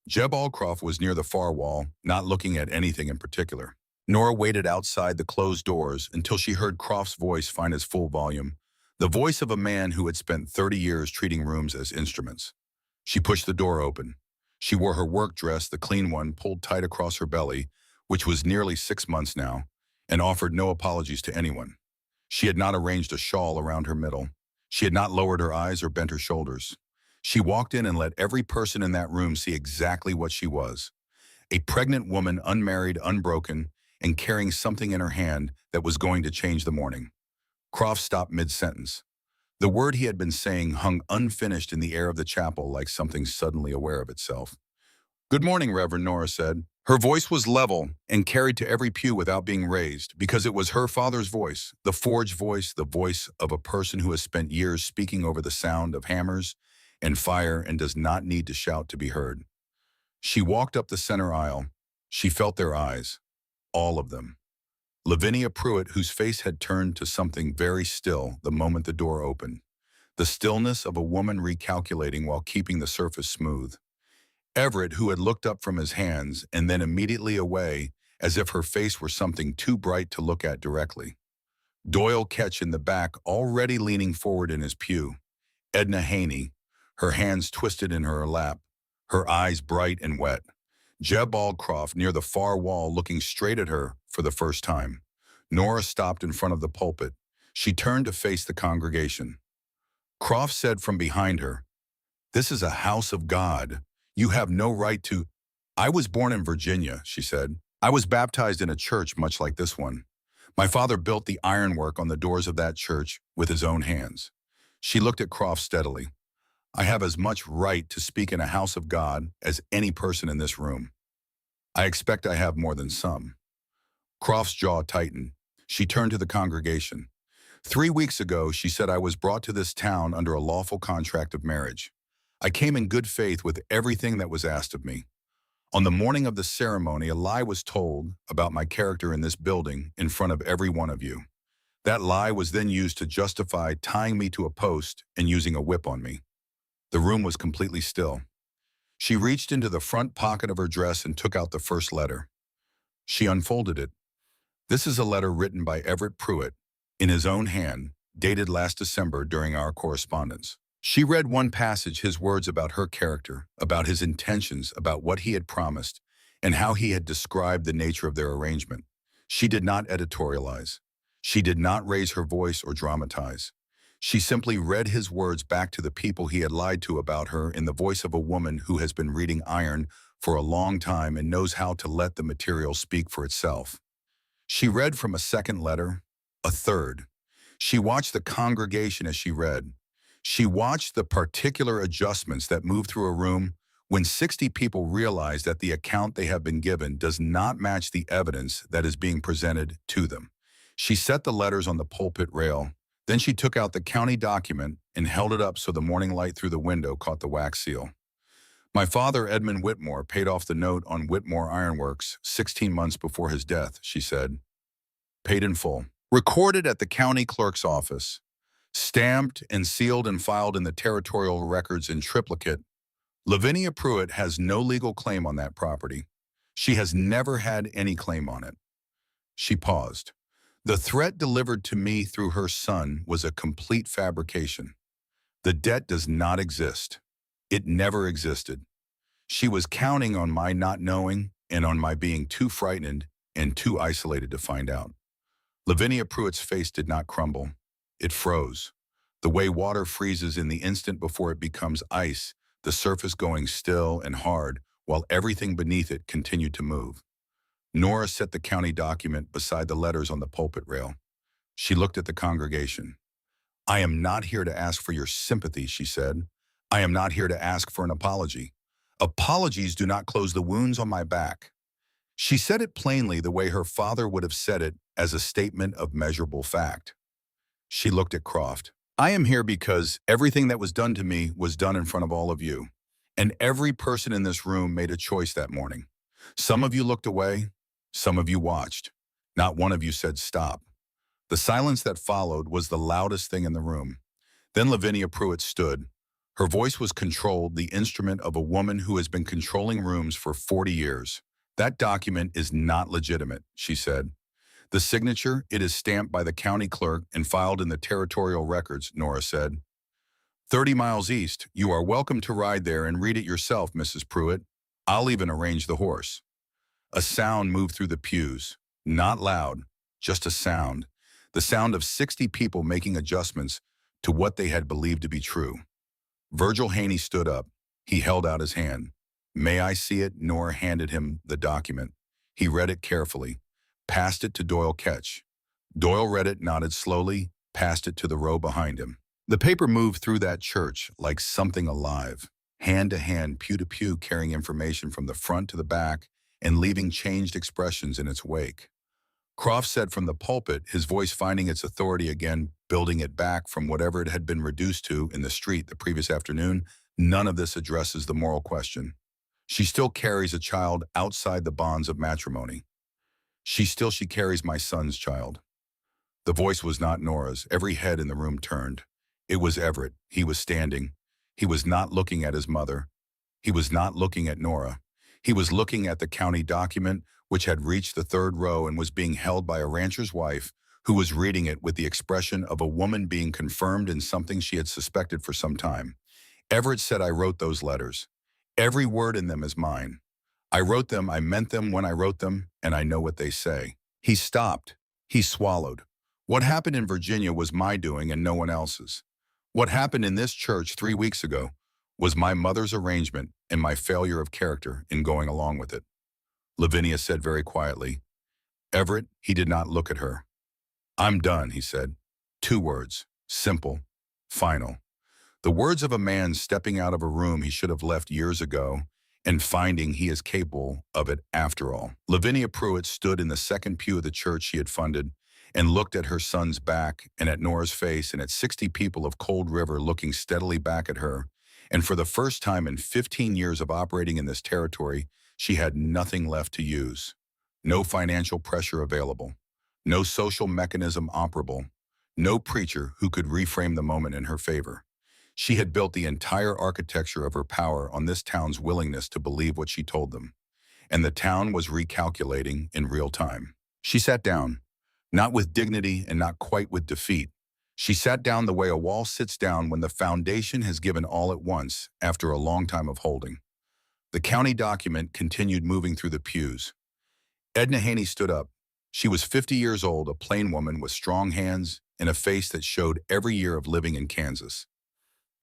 Jeb Aldcroft was near the far wall, not looking at anything in particular. Nora waited outside the closed doors until she heard Croft's voice find its full volume, the voice of a man who had spent 30 years treating rooms as instruments. She pushed the door open. She wore her work dress, the clean one, pulled tight across her belly, which was nearly 6 months now, and offered no apologies to anyone. She had not arranged a shawl around her middle. She had not lowered her eyes or bent her shoulders. She walked in and let every person in that room see exactly what she was. A pregnant woman, unmarried, unbroken, and carrying something in her hand that was going to change the morning. Croft stopped mid-sentence. The word he had been saying hung unfinished in the air of the chapel, like something suddenly aware of itself. Good morning, Reverend, Nora said. Her voice was level and carried to every pew without being raised, because it was her father's voice, the forged voice, the voice of a person who has spent years speaking over the sound of hammers and fire and does not need to shout to be heard. She walked up the center aisle. She felt their eyes, all of them. Lavinia Pruitt, whose face had turned to something very still the moment the door opened. The stillness of a woman recalculating while keeping the surface smooth. Everett, who had looked up from his hands and then immediately away, as if her face were something too bright to look at directly. Doyle Ketch in the back, already leaning forward in his pew. Edna Haney, her hands twisted in her lap, her eyes bright and wet. Jeb Aldcroft near the far wall, looking straight at her for the first time. Nora stopped in front of the pulpit. She turned to face the congregation. Croft said from behind her, "This is a house of God. You have no right to—" "I was born in Virginia," she said. "I was baptized in a church much like this one. My father built the ironwork on the doors of that church with his own hands." She looked at Croft steadily. "I have as much right to speak in a house of God as any person in this room. I expect I have more than some." Croft's jaw tightened. She turned to the congregation. 3 weeks ago, she said, "I was brought to this town under a lawful contract of marriage. I came in good faith with everything that was asked of me. On the morning of the ceremony, a lie was told about my character in this building in front of every one of you. That lie was then used to justify tying me to a post and using a whip on me." The room was completely still. She reached into the front pocket of her dress and took out the first letter. She unfolded it. "This is a letter written by Everett Pruitt, in his own hand, dated last December during our correspondence." She read one passage, his words about her character, about his intentions, about what he had promised, and how he had described the nature of their arrangement. She did not editorialize. She did not raise her voice or dramatize. She simply read his words back to the people he had lied to about her in the voice of a woman who has been reading iron for a long time and knows how to let the material speak for itself. She read from a second letter, a third. She watched the congregation as she read. She watched the particular adjustments that move through a room when 60 people realize that the account they have been given does not match the evidence that is being presented to them. She set the letters on the pulpit rail. Then she took out the county document and held it up so the morning light through the window caught the wax seal. My father, Edmund Whitmore, paid off the note on Whitmore Ironworks 16 months before his death, she said. Paid in full. Recorded at the county clerk's office. Stamped and sealed and filed in the territorial records in triplicate. Lavinia Pruitt has no legal claim on that property. She has never had any claim on it. She paused. The threat delivered to me through her son was a complete fabrication. The debt does not exist. It never existed. She was counting on my not knowing and on my being too frightened and too isolated to find out. Lavinia Pruitt's face did not crumble. It froze. The way water freezes in the instant before it becomes ice, the surface going still and hard while everything beneath it continued to move. Nora set the county document beside the letters on the pulpit rail. She looked at the congregation. I am not here to ask for your sympathy, she said. I am not here to ask for an apology. Apologies do not close the wounds on my back. She said it plainly the way her father would have said it, as a statement of measurable fact. She looked at Croft. I am here because everything that was done to me was done in front of all of you. And every person in this room made a choice that morning. Some of you looked away. Some of you watched. Not one of you said stop. The silence that followed was the loudest thing in the room. Then Lavinia Pruitt stood. Her voice was controlled, the instrument of a woman who has been controlling rooms for 40 years. That document is not legitimate, she said. The signature, it is stamped by the county clerk and filed in the territorial records, Nora said. 30 miles east. You are welcome to ride there and read it yourself, Mrs. Pruitt. I'll even arrange the horse. A sound moved through the pews. Not loud, just a sound. The sound of 60 people making adjustments to what they had believed to be true. Virgil Haney stood up. He held out his hand. May I see it? Nora handed him the document. He read it carefully. Passed it to Doyle Ketch. Doyle read it, nodded slowly, passed it to the row behind him. The paper moved through that church like something alive, hand to hand, pew to pew, carrying information from the front to the back and leaving changed expressions in its wake. Croft said from the pulpit, his voice finding its authority again, building it back from whatever it had been reduced to in the street the previous afternoon, none of this addresses the moral question. She still carries a child outside the bonds of matrimony. She carries my son's child. The voice was not Nora's. Every head in the room turned. It was Everett. He was standing. He was not looking at his mother. He was not looking at Nora. He was looking at the county document, which had reached the third row and was being held by a rancher's wife, who was reading it with the expression of a woman being confirmed in something she had suspected for some time. Everett said, I wrote those letters. Every word in them is mine. I wrote them, I meant them when I wrote them, and I know what they say. He stopped. He swallowed. What happened in Virginia was my doing and no one else's. What happened in this church 3 weeks ago was my mother's arrangement and my failure of character in going along with it. Lavinia said very quietly. Everett, he did not look at her. I'm done, he said. 2 words. Simple. Final. The words of a man stepping out of a room he should have left years ago and finding he is capable of it after all. Lavinia Pruitt stood in the second pew of the church she had funded and looked at her son's back and at Nora's face and at 60 people of Cold River looking steadily back at her. And for the first time in 15 years of operating in this territory, she had nothing left to use. No financial pressure available. No social mechanism operable. No preacher who could reframe the moment in her favor. She had built the entire architecture of her power on this town's willingness to believe what she told them. And the town was recalculating in real time. She sat down, not with dignity and not quite with defeat. She sat down the way a wall sits down when the foundation has given all at once after a long time of holding. The county document continued moving through the pews. Edna Haney stood up. She was 50 years old, a plain woman with strong hands and a face that showed every year of living in Kansas.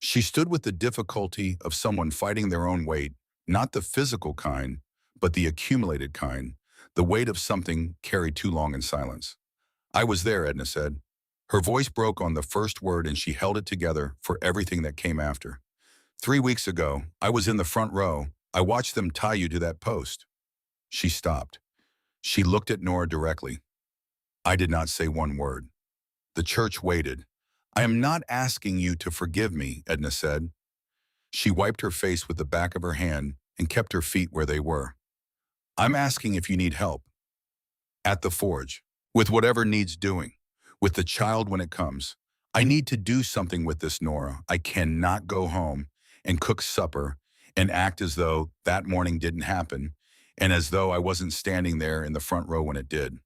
She stood with the difficulty of someone fighting their own weight, Not the physical kind, but the accumulated kind, the weight of something carried too long in silence. I was there, Edna said. Her voice broke on the first word and she held it together for everything that came after. 3 weeks ago, I was in the front row. I watched them tie you to that post. She stopped. She looked at Nora directly. I did not say one word. The church waited. I am not asking you to forgive me, Edna said. She wiped her face with the back of her hand and kept her feet where they were. I'm asking if you need help. At the forge. With whatever needs doing. With the child when it comes. I need to do something with this, Nora. I cannot go home and cook supper and act as though that morning didn't happen and as though I wasn't standing there in the front row when it did.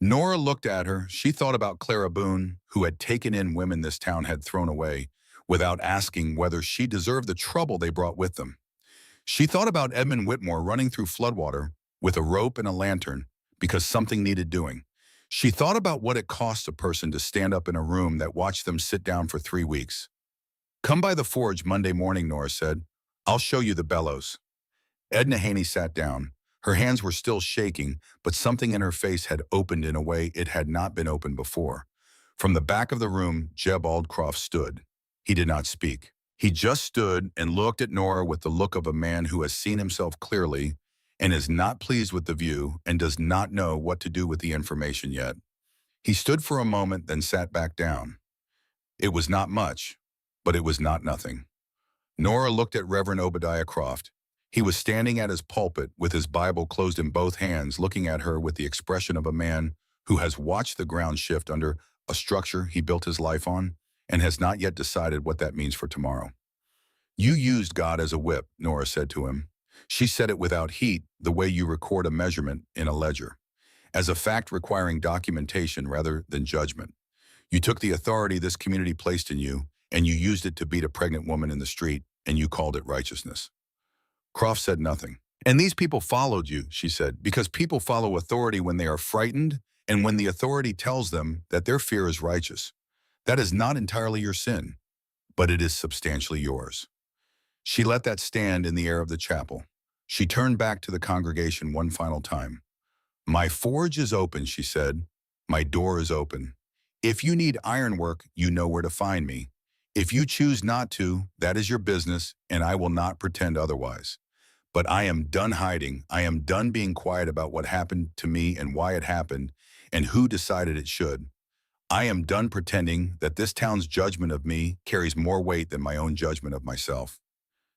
Nora looked at her. She thought about Clara Boone, who had taken in women this town had thrown away, without asking whether she deserved the trouble they brought with them. She thought about Edmund Whitmore running through floodwater with a rope and a lantern because something needed doing. She thought about what it costs a person to stand up in a room that watched them sit down for 3 weeks. Come by the forge Monday morning, Nora said. I'll show you the bellows. Edna Haney sat down. Her hands were still shaking, but something in her face had opened in a way it had not been opened before. From the back of the room, Jeb Aldcroft stood. He did not speak. He just stood and looked at Nora with the look of a man who has seen himself clearly and is not pleased with the view and does not know what to do with the information yet. He stood for a moment, then sat back down. It was not much, but it was not nothing. Nora looked at Reverend Obadiah Croft. He was standing at his pulpit with his Bible closed in both hands, looking at her with the expression of a man who has watched the ground shift under a structure he built his life on and has not yet decided what that means for tomorrow. You used God as a whip, Nora said to him. She said it without heat, the way you record a measurement in a ledger, as a fact requiring documentation rather than judgment. You took the authority this community placed in you, and you used it to beat a pregnant woman in the street, and you called it righteousness. Croft said nothing. And these people followed you, she said, because people follow authority when they are frightened and when the authority tells them that their fear is righteous. That is not entirely your sin, but it is substantially yours. She let that stand in the air of the chapel. She turned back to the congregation one final time. My forge is open, she said. My door is open. If you need ironwork, you know where to find me. If you choose not to, that is your business, and I will not pretend otherwise. But I am done hiding. I am done being quiet about what happened to me and why it happened and who decided it should. I am done pretending that this town's judgment of me carries more weight than my own judgment of myself.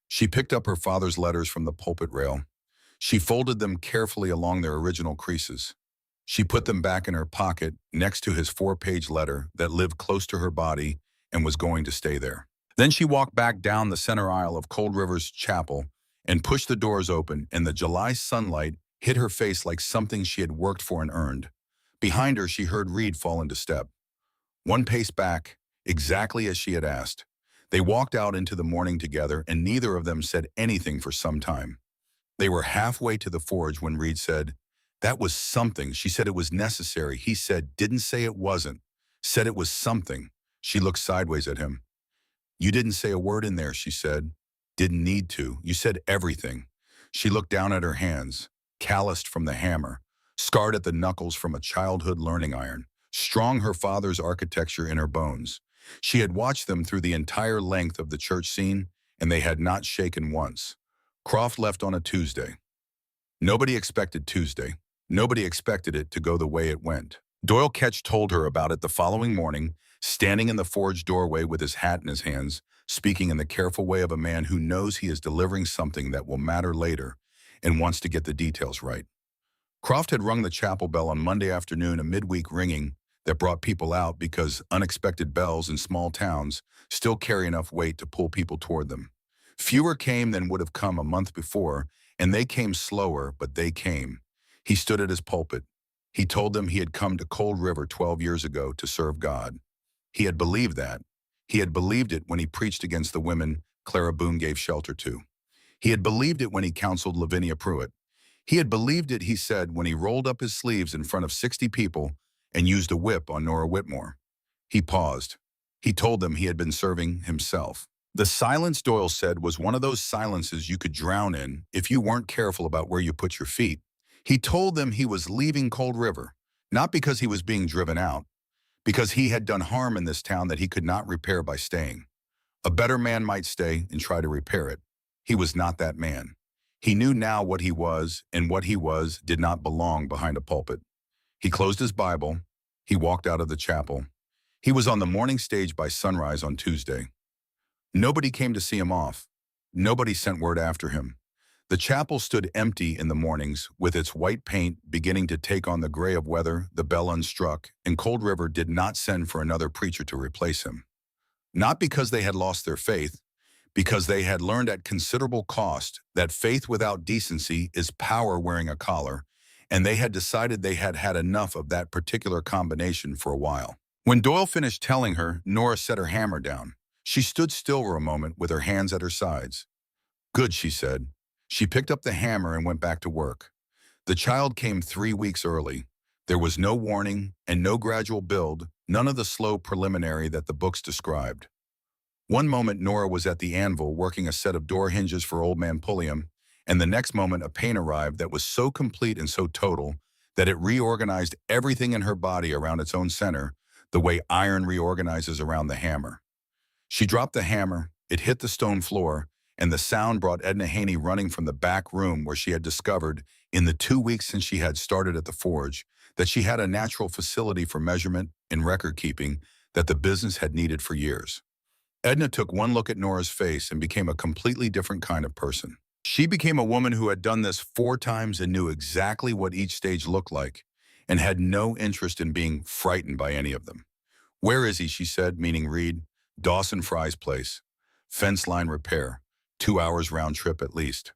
She picked up her father's letters from the pulpit rail. She folded them carefully along their original creases. She put them back in her pocket next to his 4-page letter that lived close to her body and was going to stay there. Then she walked back down the center aisle of Cold River's chapel and pushed the doors open, and the July sunlight hit her face like something she had worked for and earned. Behind her, she heard Reed fall into step. 1 pace back, exactly as she had asked. They walked out into the morning together, and neither of them said anything for some time. They were halfway to the forge when Reed said, that was something. She said it was necessary. He said, didn't say it wasn't. Said it was something. She looked sideways at him. You didn't say a word in there, she said. Didn't need to. You said everything. She looked down at her hands, calloused from the hammer, scarred at the knuckles from a childhood learning iron, strong her father's architecture in her bones. She had watched them through the entire length of the church scene, and they had not shaken once. Croft left on a Tuesday. Nobody expected Tuesday. Nobody expected it to go the way it went. Doyle Ketch told her about it the following morning, standing in the forge doorway with his hat in his hands, speaking in the careful way of a man who knows he is delivering something that will matter later and wants to get the details right. Croft had rung the chapel bell on Monday afternoon, a midweek ringing that brought people out because unexpected bells in small towns still carry enough weight to pull people toward them. Fewer came than would have come a month before, and they came slower, but they came. He stood at his pulpit. He told them he had come to Cold River 12 years ago to serve God. He had believed that. He had believed it when he preached against the women Clara Boone gave shelter to. He had believed it when he counseled Lavinia Pruitt. He had believed it, he said, when he rolled up his sleeves in front of 60 people and used a whip on Nora Whitmore. He paused. He told them he had been serving himself. The silence, Doyle said, was one of those silences you could drown in if you weren't careful about where you put your feet. He told them he was leaving Cold River, not because he was being driven out, because he had done harm in this town that he could not repair by staying. A better man might stay and try to repair it. He was not that man. He knew now what he was, and what he was did not belong behind a pulpit. He closed his Bible. He walked out of the chapel. He was on the morning stage by sunrise on Tuesday. Nobody came to see him off. Nobody sent word after him. The chapel stood empty in the mornings, with its white paint beginning to take on the gray of weather, the bell unstruck, and Cold River did not send for another preacher to replace him. Not because they had lost their faith, because they had learned at considerable cost that faith without decency is power wearing a collar, and they had decided they had had enough of that particular combination for a while. When Doyle finished telling her, Nora set her hammer down. She stood still for a moment with her hands at her sides. "Good," she said. She picked up the hammer and went back to work. The child came 3 weeks early. There was no warning and no gradual build, none of the slow preliminary that the books described. One moment Nora was at the anvil working a set of door hinges for old man Pulliam, and the next moment a pain arrived that was so complete and so total that it reorganized everything in her body around its own center, the way iron reorganizes around the hammer. She dropped the hammer, it hit the stone floor, and the sound brought Edna Haney running from the back room where she had discovered, in the 2 weeks since she had started at the forge, that she had a natural facility for measurement and record keeping that the business had needed for years. Edna took one look at Nora's face and became a completely different kind of person. She became a woman who had done this 4 times and knew exactly what each stage looked like, and had no interest in being frightened by any of them. "Where is he?" she said, meaning Reed. "Dawson Fry's place. Fence line repair. 2 hours round trip at least."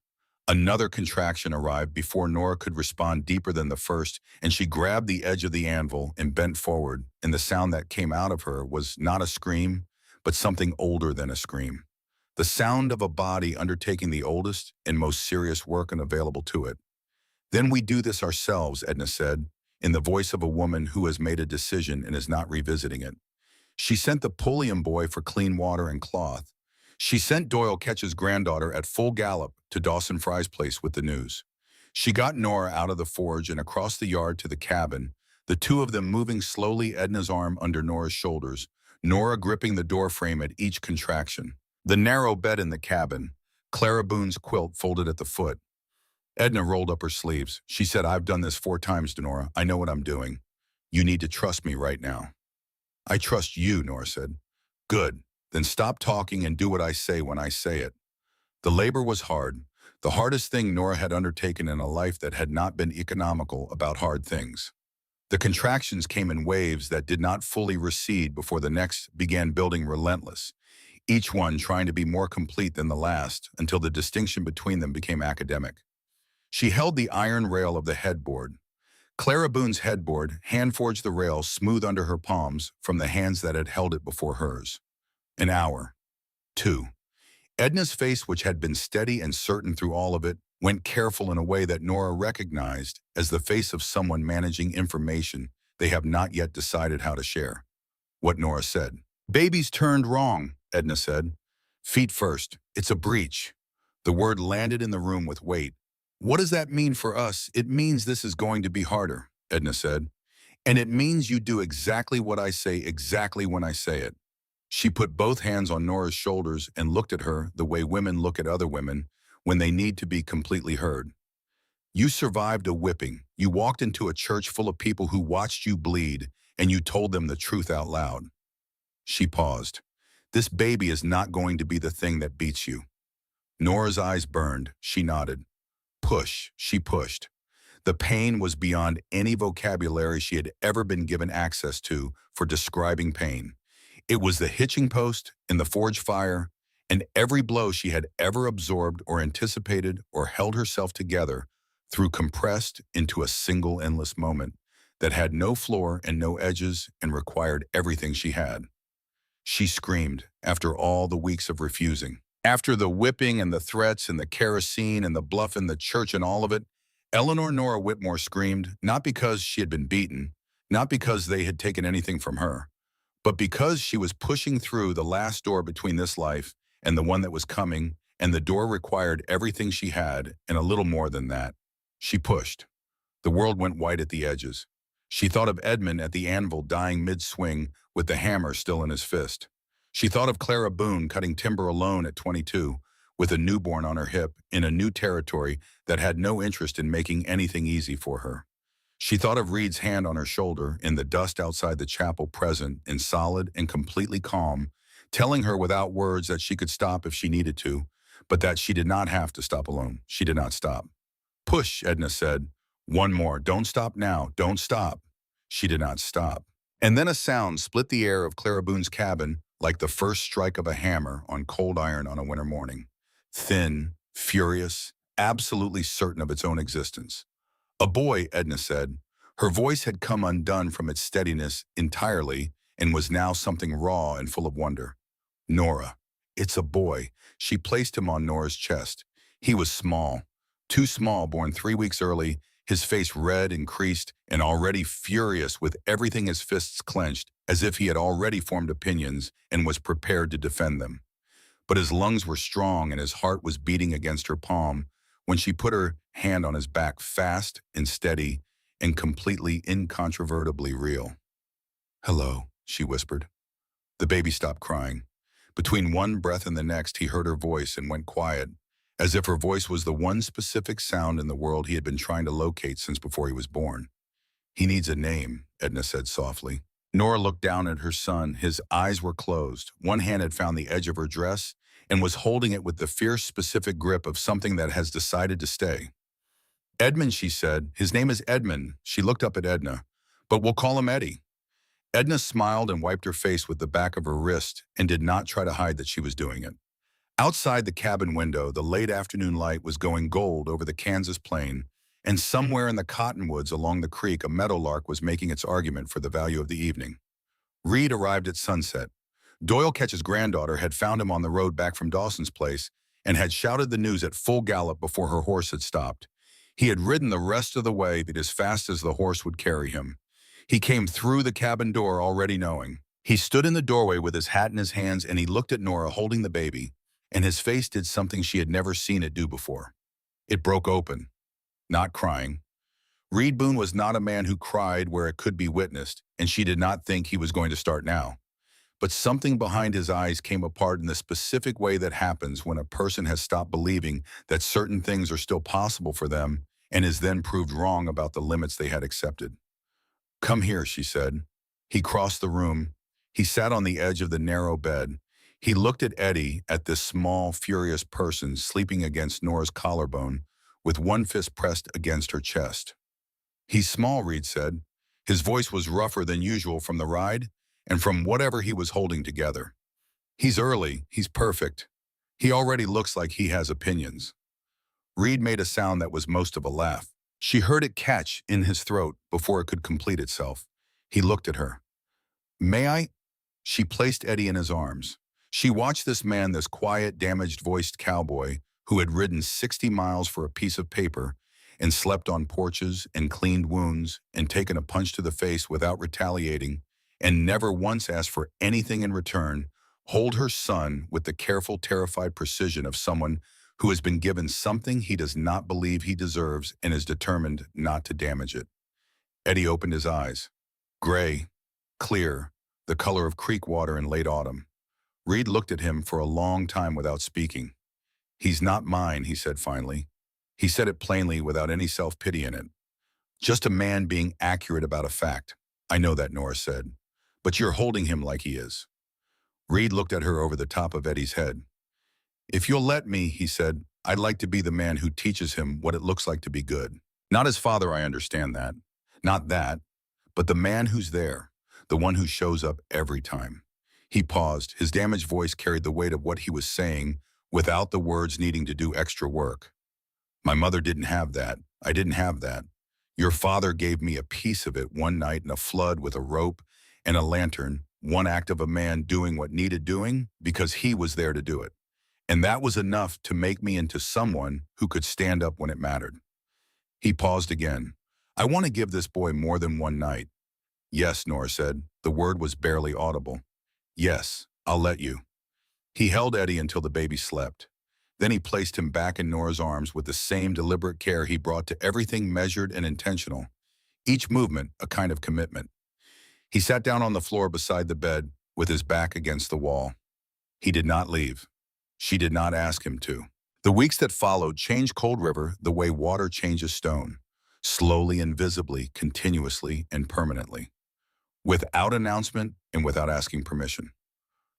Another contraction arrived before Nora could respond deeper than the first, and she grabbed the edge of the anvil and bent forward, and the sound that came out of her was not a scream, but something older than a scream. The sound of a body undertaking the oldest and most serious work available to it. "Then we do this ourselves," Edna said, in the voice of a woman who has made a decision and is not revisiting it. She sent the Pulliam boy for clean water and cloth. She sent Doyle Ketch's granddaughter at full gallop to Dawson Fry's place with the news. She got Nora out of the forge and across the yard to the cabin, the two of them moving slowly, Edna's arm under Nora's shoulders, Nora gripping the door frame at each contraction. The narrow bed in the cabin, Clara Boone's quilt folded at the foot. Edna rolled up her sleeves. She said, "I've done this 4 times, Nora. I know what I'm doing. You need to trust me right now." "I trust you," Nora said. "Good. Then stop talking and do what I say when I say it." The labor was hard, the hardest thing Nora had undertaken in a life that had not been economical about hard things. The contractions came in waves that did not fully recede before the next began building relentless, each one trying to be more complete than the last until the distinction between them became academic. She held the iron rail of the headboard. Clara Boone's headboard hand-forged the rail smooth under her palms from the hands that had held it before hers. An hour. 2. Edna's face, which had been steady and certain through all of it, went careful in a way that Nora recognized as the face of someone managing information they have not yet decided how to share. What Nora said. "Baby's turned wrong," Edna said. "Feet first. It's a breach." The word landed in the room with weight. "What does that mean for us?" "It means this is going to be harder," Edna said. "And it means you do exactly what I say exactly when I say it." She put both hands on Nora's shoulders and looked at her the way women look at other women when they need to be completely heard. "You survived a whipping. You walked into a church full of people who watched you bleed, and you told them the truth out loud." She paused. "This baby is not going to be the thing that beats you." Nora's eyes burned. She nodded. "Push," she pushed. The pain was beyond any vocabulary she had ever been given access to for describing pain. It was the hitching post in the forge fire, and every blow she had ever absorbed or anticipated or held herself together through compressed into a single endless moment that had no floor and no edges and required everything she had. She screamed after all the weeks of refusing. After the whipping and the threats and the kerosene and the bluff in the church and all of it, Eleanor Nora Whitmore screamed, not because she had been beaten, not because they had taken anything from her, but because she was pushing through the last door between this life and the one that was coming, and the door required everything she had and a little more than that. She pushed. The world went white at the edges. She thought of Edmund at the anvil dying mid-swing with the hammer still in his fist. She thought of Clara Boone cutting timber alone at 22, with a newborn on her hip in a new territory that had no interest in making anything easy for her. She thought of Reed's hand on her shoulder in the dust outside the chapel, present and solid and completely calm, telling her without words that she could stop if she needed to, but that she did not have to stop alone. She did not stop. Push, Edna said. One more. Don't stop now. Don't stop. She did not stop. And then a sound split the air of Clara Boone's cabin like the first strike of a hammer on cold iron on a winter morning. Thin, furious, absolutely certain of its own existence. A boy, Edna said. Her voice had come undone from its steadiness entirely and was now something raw and full of wonder. Nora. It's a boy. She placed him on Nora's chest. He was small. Too small, born 3 weeks early, his face red and creased and already furious with everything his fists clenched, as if he had already formed opinions and was prepared to defend them. But his lungs were strong and his heart was beating against her palm when she put her hand on his back, fast and steady and completely incontrovertibly real. "Hello," she whispered. The baby stopped crying. Between one breath and the next, he heard her voice and went quiet, as if her voice was the one specific sound in the world he had been trying to locate since before he was born. "He needs a name," Edna said softly. Nora looked down at her son. His eyes were closed. One hand had found the edge of her dress and was holding it with the fierce, specific grip of something that has decided to stay. "Edmund," she said. "His name is Edmund." She looked up at Edna. "But we'll call him Eddie." Edna smiled and wiped her face with the back of her wrist and did not try to hide that she was doing it. Outside the cabin window, the late afternoon light was going gold over the Kansas plain, and somewhere in the cottonwoods along the creek, a meadowlark was making its argument for the value of the evening. Reed arrived at sunset. Doyle Ketch's granddaughter had found him on the road back from Dawson's place and had shouted the news at full gallop before her horse had stopped. He had ridden the rest of the way as fast as the horse would carry him. He came through the cabin door already knowing. He stood in the doorway with his hat in his hands and he looked at Nora holding the baby, and his face did something she had never seen it do before. It broke open. Not crying. Reed Boone was not a man who cried where it could be witnessed, and she did not think he was going to start now. But something behind his eyes came apart in the specific way that happens when a person has stopped believing that certain things are still possible for them and is then proved wrong about the limits they had accepted. "Come here," she said. He crossed the room. He sat on the edge of the narrow bed. He looked at Eddie, at this small, furious person sleeping against Nora's collarbone, with one fist pressed against her chest. "He's small," Reed said. His voice was rougher than usual from the ride and from whatever he was holding together. "He's early. He's perfect. He already looks like he has opinions." Reed made a sound that was most of a laugh. She heard it catch in his throat before it could complete itself. He looked at her. "May I?" She placed Eddie in his arms. She watched this man, this quiet, damaged-voiced cowboy who had ridden 60 miles for a piece of paper and slept on porches and cleaned wounds and taken a punch to the face without retaliating and never once asked for anything in return, hold her son with the careful, terrified precision of someone who has been given something he does not believe he deserves and is determined not to damage it. Eddie opened his eyes. Gray, clear, the color of creek water in late autumn. Reed looked at him for a long time without speaking. "He's not mine," he said finally. He said it plainly without any self-pity in it. "Just a man being accurate about a fact." "I know that," Nora said. "But you're holding him like he is." Reed looked at her over the top of Eddie's head. "If you'll let me," he said, "I'd like to be the man who teaches him what it looks like to be good. Not his father, I understand that. Not that. But the man who's there, the one who shows up every time." He paused. His damaged voice carried the weight of what he was saying without the words needing to do extra work. "My mother didn't have that. I didn't have that. Your father gave me a piece of it one night in a flood with a rope and a lantern, one act of a man doing what needed doing because he was there to do it. And that was enough to make me into someone who could stand up when it mattered." He paused again. "I want to give this boy more than one night." "Yes," Nora said. The word was barely audible. "Yes, I'll let you." He held Eddie until the baby slept. Then he placed him back in Nora's arms with the same deliberate care he brought to everything measured and intentional, each movement a kind of commitment. He sat down on the floor beside the bed with his back against the wall. He did not leave. She did not ask him to. The weeks that followed changed Cold River the way water changes stone, slowly and visibly, continuously and permanently, without announcement and without asking permission.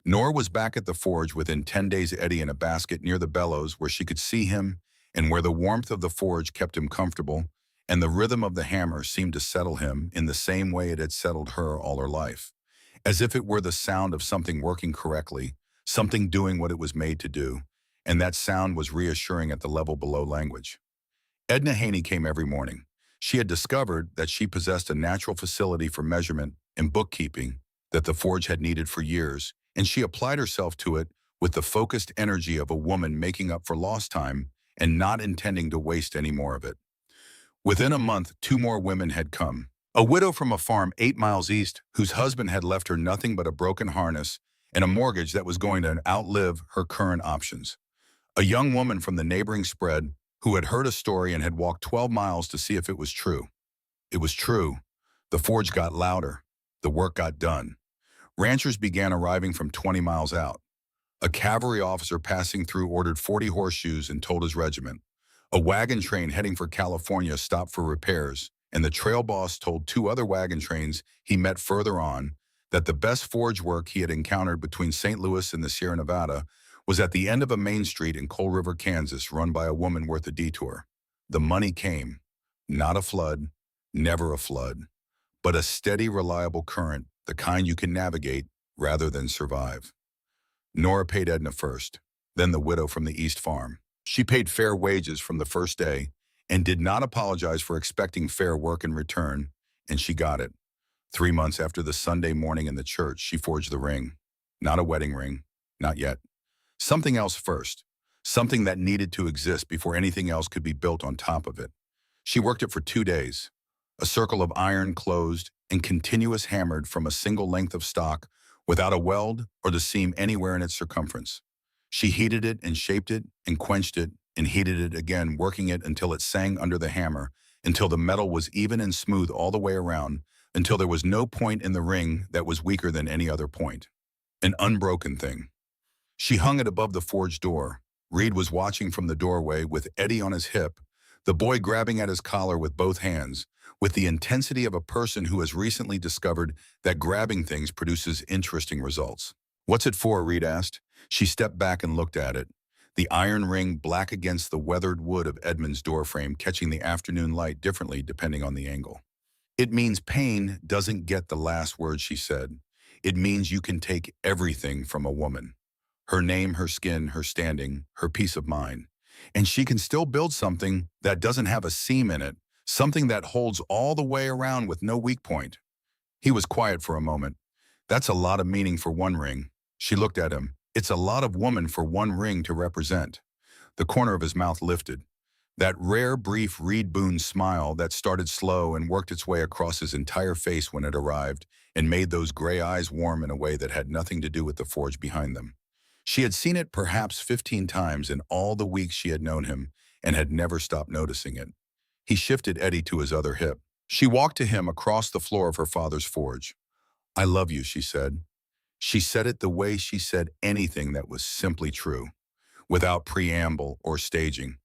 Nora was back at the forge within 10 days, Eddie in a basket near the bellows where she could see him and where the warmth of the forge kept him comfortable and the rhythm of the hammer seemed to settle him in the same way it had settled her all her life, as if it were the sound of something working correctly, something doing what it was made to do, and that sound was reassuring at the level below language. Edna Haney came every morning. She had discovered that she possessed a natural facility for measurement and bookkeeping that the forge had needed for years, and she applied herself to it with the focused energy of a woman making up for lost time and not intending to waste any more of it. Within a month, 2 more women had come. A widow from a farm 8 miles east whose husband had left her nothing but a broken harness and a mortgage that was going to outlive her current options. A young woman from the neighboring spread who had heard a story and had walked 12 miles to see if it was true. It was true. The forge got louder. The work got done. Ranchers began arriving from 20 miles out. A cavalry officer passing through ordered 40 horseshoes and told his regiment. A wagon train heading for California stopped for repairs, and the trail boss told 2 other wagon trains he met further on that the best forge work he had encountered between St. Louis and the Sierra Nevada was at the end of a main street in Cold River, Kansas, run by a woman worth a detour. The money came. Not a flood, never a flood, but a steady, reliable current, the kind you can navigate rather than survive. Nora paid Edna first, then the widow from the East Farm. She paid fair wages from the first day and did not apologize for expecting fair work in return, and she got it. 3 months after the Sunday morning in the church, she forged the ring. Not a wedding ring, not yet. Something else first, something that needed to exist before anything else could be built on top of it. She worked it for 2 days. A circle of iron closed and continuous hammered from a single length of stock without a weld or the seam anywhere in its circumference. She heated it and shaped it and quenched it and heated it again, working it until it sang under the hammer, until the metal was even and smooth all the way around, until there was no point in the ring that was weaker than any other point. An unbroken thing. She hung it above the forge door. Reed was watching from the doorway with Eddie on his hip, the boy grabbing at his collar with both hands, with the intensity of a person who has recently discovered that grabbing things produces interesting results. "What's it for?" Reed asked. She stepped back and looked at it, the iron ring black against the weathered wood of Edmund's doorframe, catching the afternoon light differently depending on the angle. "It means pain doesn't get the last word," she said. "It means you can take everything from a woman. Her name, her skin, her standing, her peace of mind. And she can still build something that doesn't have a seam in it, something that holds all the way around with no weak point." He was quiet for a moment. "That's a lot of meaning for one ring." She looked at him. "It's a lot of woman for one ring to represent." The corner of his mouth lifted. That rare, brief Reed Boone smile that started slow and worked its way across his entire face when it arrived and made those gray eyes warm in a way that had nothing to do with the forge behind them. She had seen it perhaps 15 times in all the weeks she had known him and had never stopped noticing it. He shifted Eddie to his other hip. She walked to him across the floor of her father's forge. "I love you," she said. She said it the way she said anything that was simply true, without preamble or staging,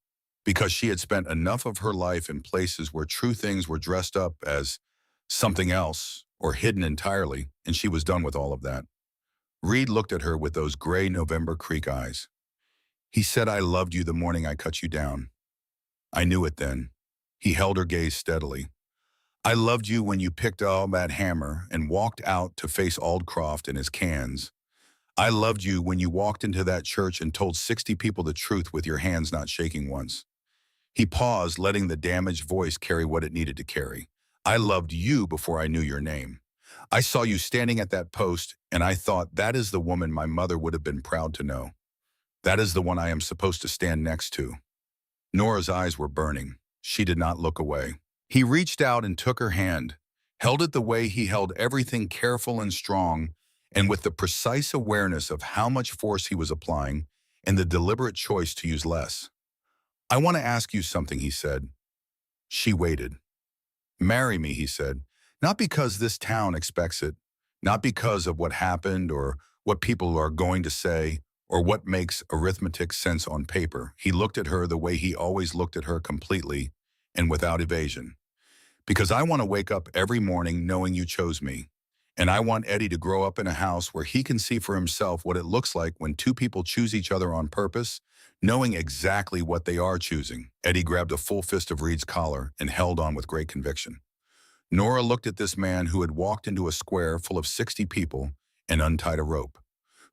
because she had spent enough of her life in places where true things were dressed up as something else or hidden entirely, and she was done with all of that. Reed looked at her with those gray November Creek eyes. "He said I loved you the morning I cut you down. I knew it then." He held her gaze steadily. "I loved you when you picked up that hammer and walked out to face Aldcroft and his cans. I loved you when you walked into that church and told 60 people the truth with your hands not shaking once." He paused, letting the damaged voice carry what it needed to carry. "I loved you before I knew your name. I saw you standing at that post, and I thought, that is the woman my mother would have been proud to know. That is the one I am supposed to stand next to." Nora's eyes were burning. She did not look away. He reached out and took her hand, held it the way he held everything careful and strong, and with the precise awareness of how much force he was applying and the deliberate choice to use less. "I want to ask you something," he said. She waited. "Marry me," he said, "not because this town expects it, not because of what happened or what people are going to say or what makes arithmetic sense on paper." He looked at her the way he always looked at her, completely and without evasion. "Because I want to wake up every morning knowing you chose me. And I want Eddie to grow up in a house where he can see for himself what it looks like when two people choose each other on purpose, knowing exactly what they are choosing." Eddie grabbed a full fist of Reed's collar and held on with great conviction. Nora looked at this man who had walked into a square full of 60 people and untied a rope,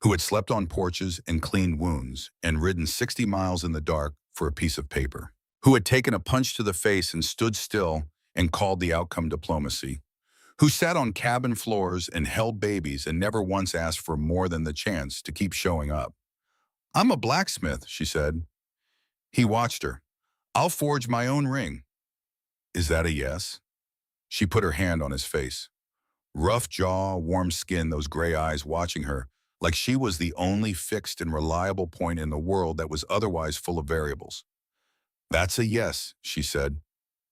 who had slept on porches and cleaned wounds and ridden 60 miles in the dark for a piece of paper, who had taken a punch to the face and stood still and called the outcome diplomacy, who sat on cabin floors and held babies and never once asked for more than the chance to keep showing up. "I'm a blacksmith," she said. He watched her. "I'll forge my own ring." "Is that a yes?" She put her hand on his face. Rough jaw, warm skin, those gray eyes watching her, like she was the only fixed and reliable point in the world that was otherwise full of variables. "That's a yes," she said.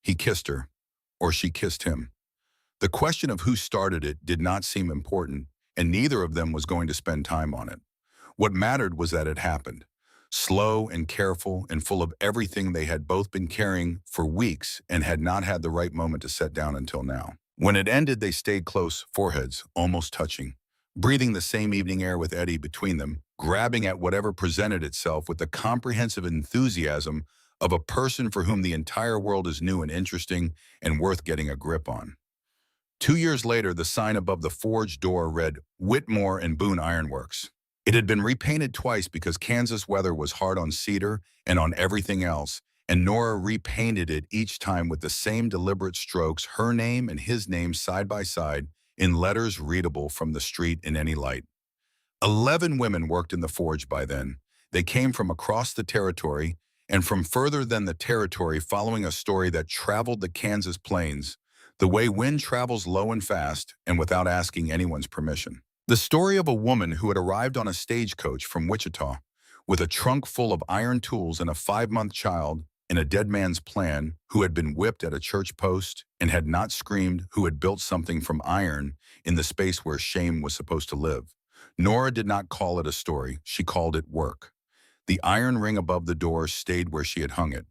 He kissed her, or she kissed him. The question of who started it did not seem important, and neither of them was going to spend time on it. What mattered was that it happened. Slow and careful and full of everything they had both been carrying for weeks and had not had the right moment to set down until now. When it ended, they stayed close, foreheads almost touching, breathing the same evening air with Eddie between them, grabbing at whatever presented itself with the comprehensive enthusiasm of a person for whom the entire world is new and interesting and worth getting a grip on. 2 years later, the sign above the forge door read Whitmore and Boone Ironworks. It had been repainted twice because Kansas weather was hard on cedar and on everything else, and Nora repainted it each time with the same deliberate strokes, her name and his name side by side, in letters readable from the street in any light. 11 women worked in the forge by then. They came from across the territory and from further than the territory, following a story that traveled the Kansas plains, the way wind travels low and fast and without asking anyone's permission. The story of a woman who had arrived on a stagecoach from Wichita with a trunk full of iron tools and a 5-month child and a dead man's plan, who had been whipped at a church post and had not screamed, who had built something from iron in the space where shame was supposed to live. Nora did not call it a story, she called it work. The iron ring above the door stayed where she had hung it,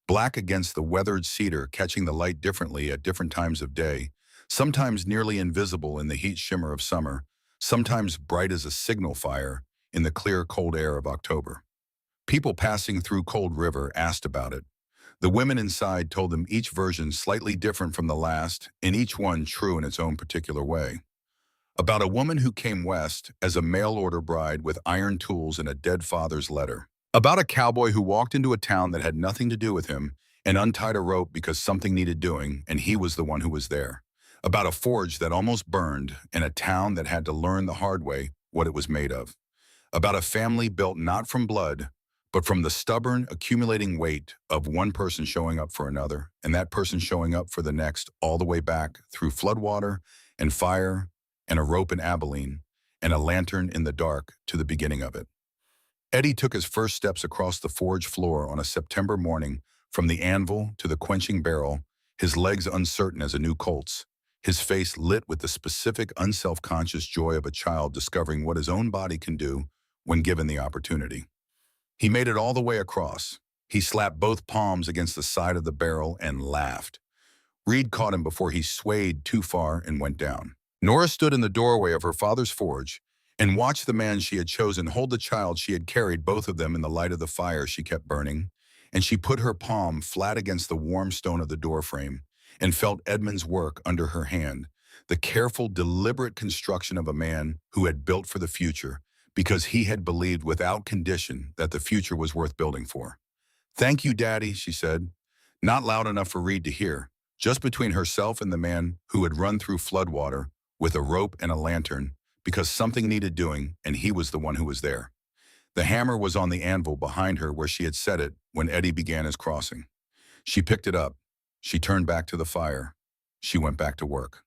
black against the weathered cedar, catching the light differently at different times of day, sometimes nearly invisible in the heat shimmer of summer, sometimes bright as a signal fire in the clear, cold air of October. People passing through Cold River asked about it. The women inside told them each version slightly different from the last, and each one true in its own particular way. About a woman who came west as a mail-order bride with iron tools and a dead father's letter. About a cowboy who walked into a town that had nothing to do with him and untied a rope because something needed doing, and he was the one who was there. About a forge that almost burned and a town that had to learn the hard way what it was made of. About a family built not from blood, but from the stubborn, accumulating weight of one person showing up for another, and that person showing up for the next, all the way back through floodwater and fire and a rope in Abilene and a lantern in the dark to the beginning of it. Eddie took his first steps across the forge floor on a September morning, from the anvil to the quenching barrel, his legs uncertain as a new colt's, his face lit with the specific, unself-conscious joy of a child discovering what his own body can do when given the opportunity. He made it all the way across. He slapped both palms against the side of the barrel and laughed. Reed caught him before he swayed too far and went down. Nora stood in the doorway of her father's forge and watched the man she had chosen hold the child she had carried, both of them in the light of the fire she kept burning, and she put her palm flat against the warm stone of the doorframe and felt Edmund's work under her hand, the careful, deliberate construction of a man who had built for the future because he had believed without condition that the future was worth building for. "Thank you, Daddy," she said, not loud enough for Reed to hear, just between herself and the man who had run through floodwater with a rope and a lantern because something needed doing, and he was the one who was there. The hammer was on the anvil behind her where she had set it when Eddie began his crossing. She picked it up. She turned back to the fire. She went back to work.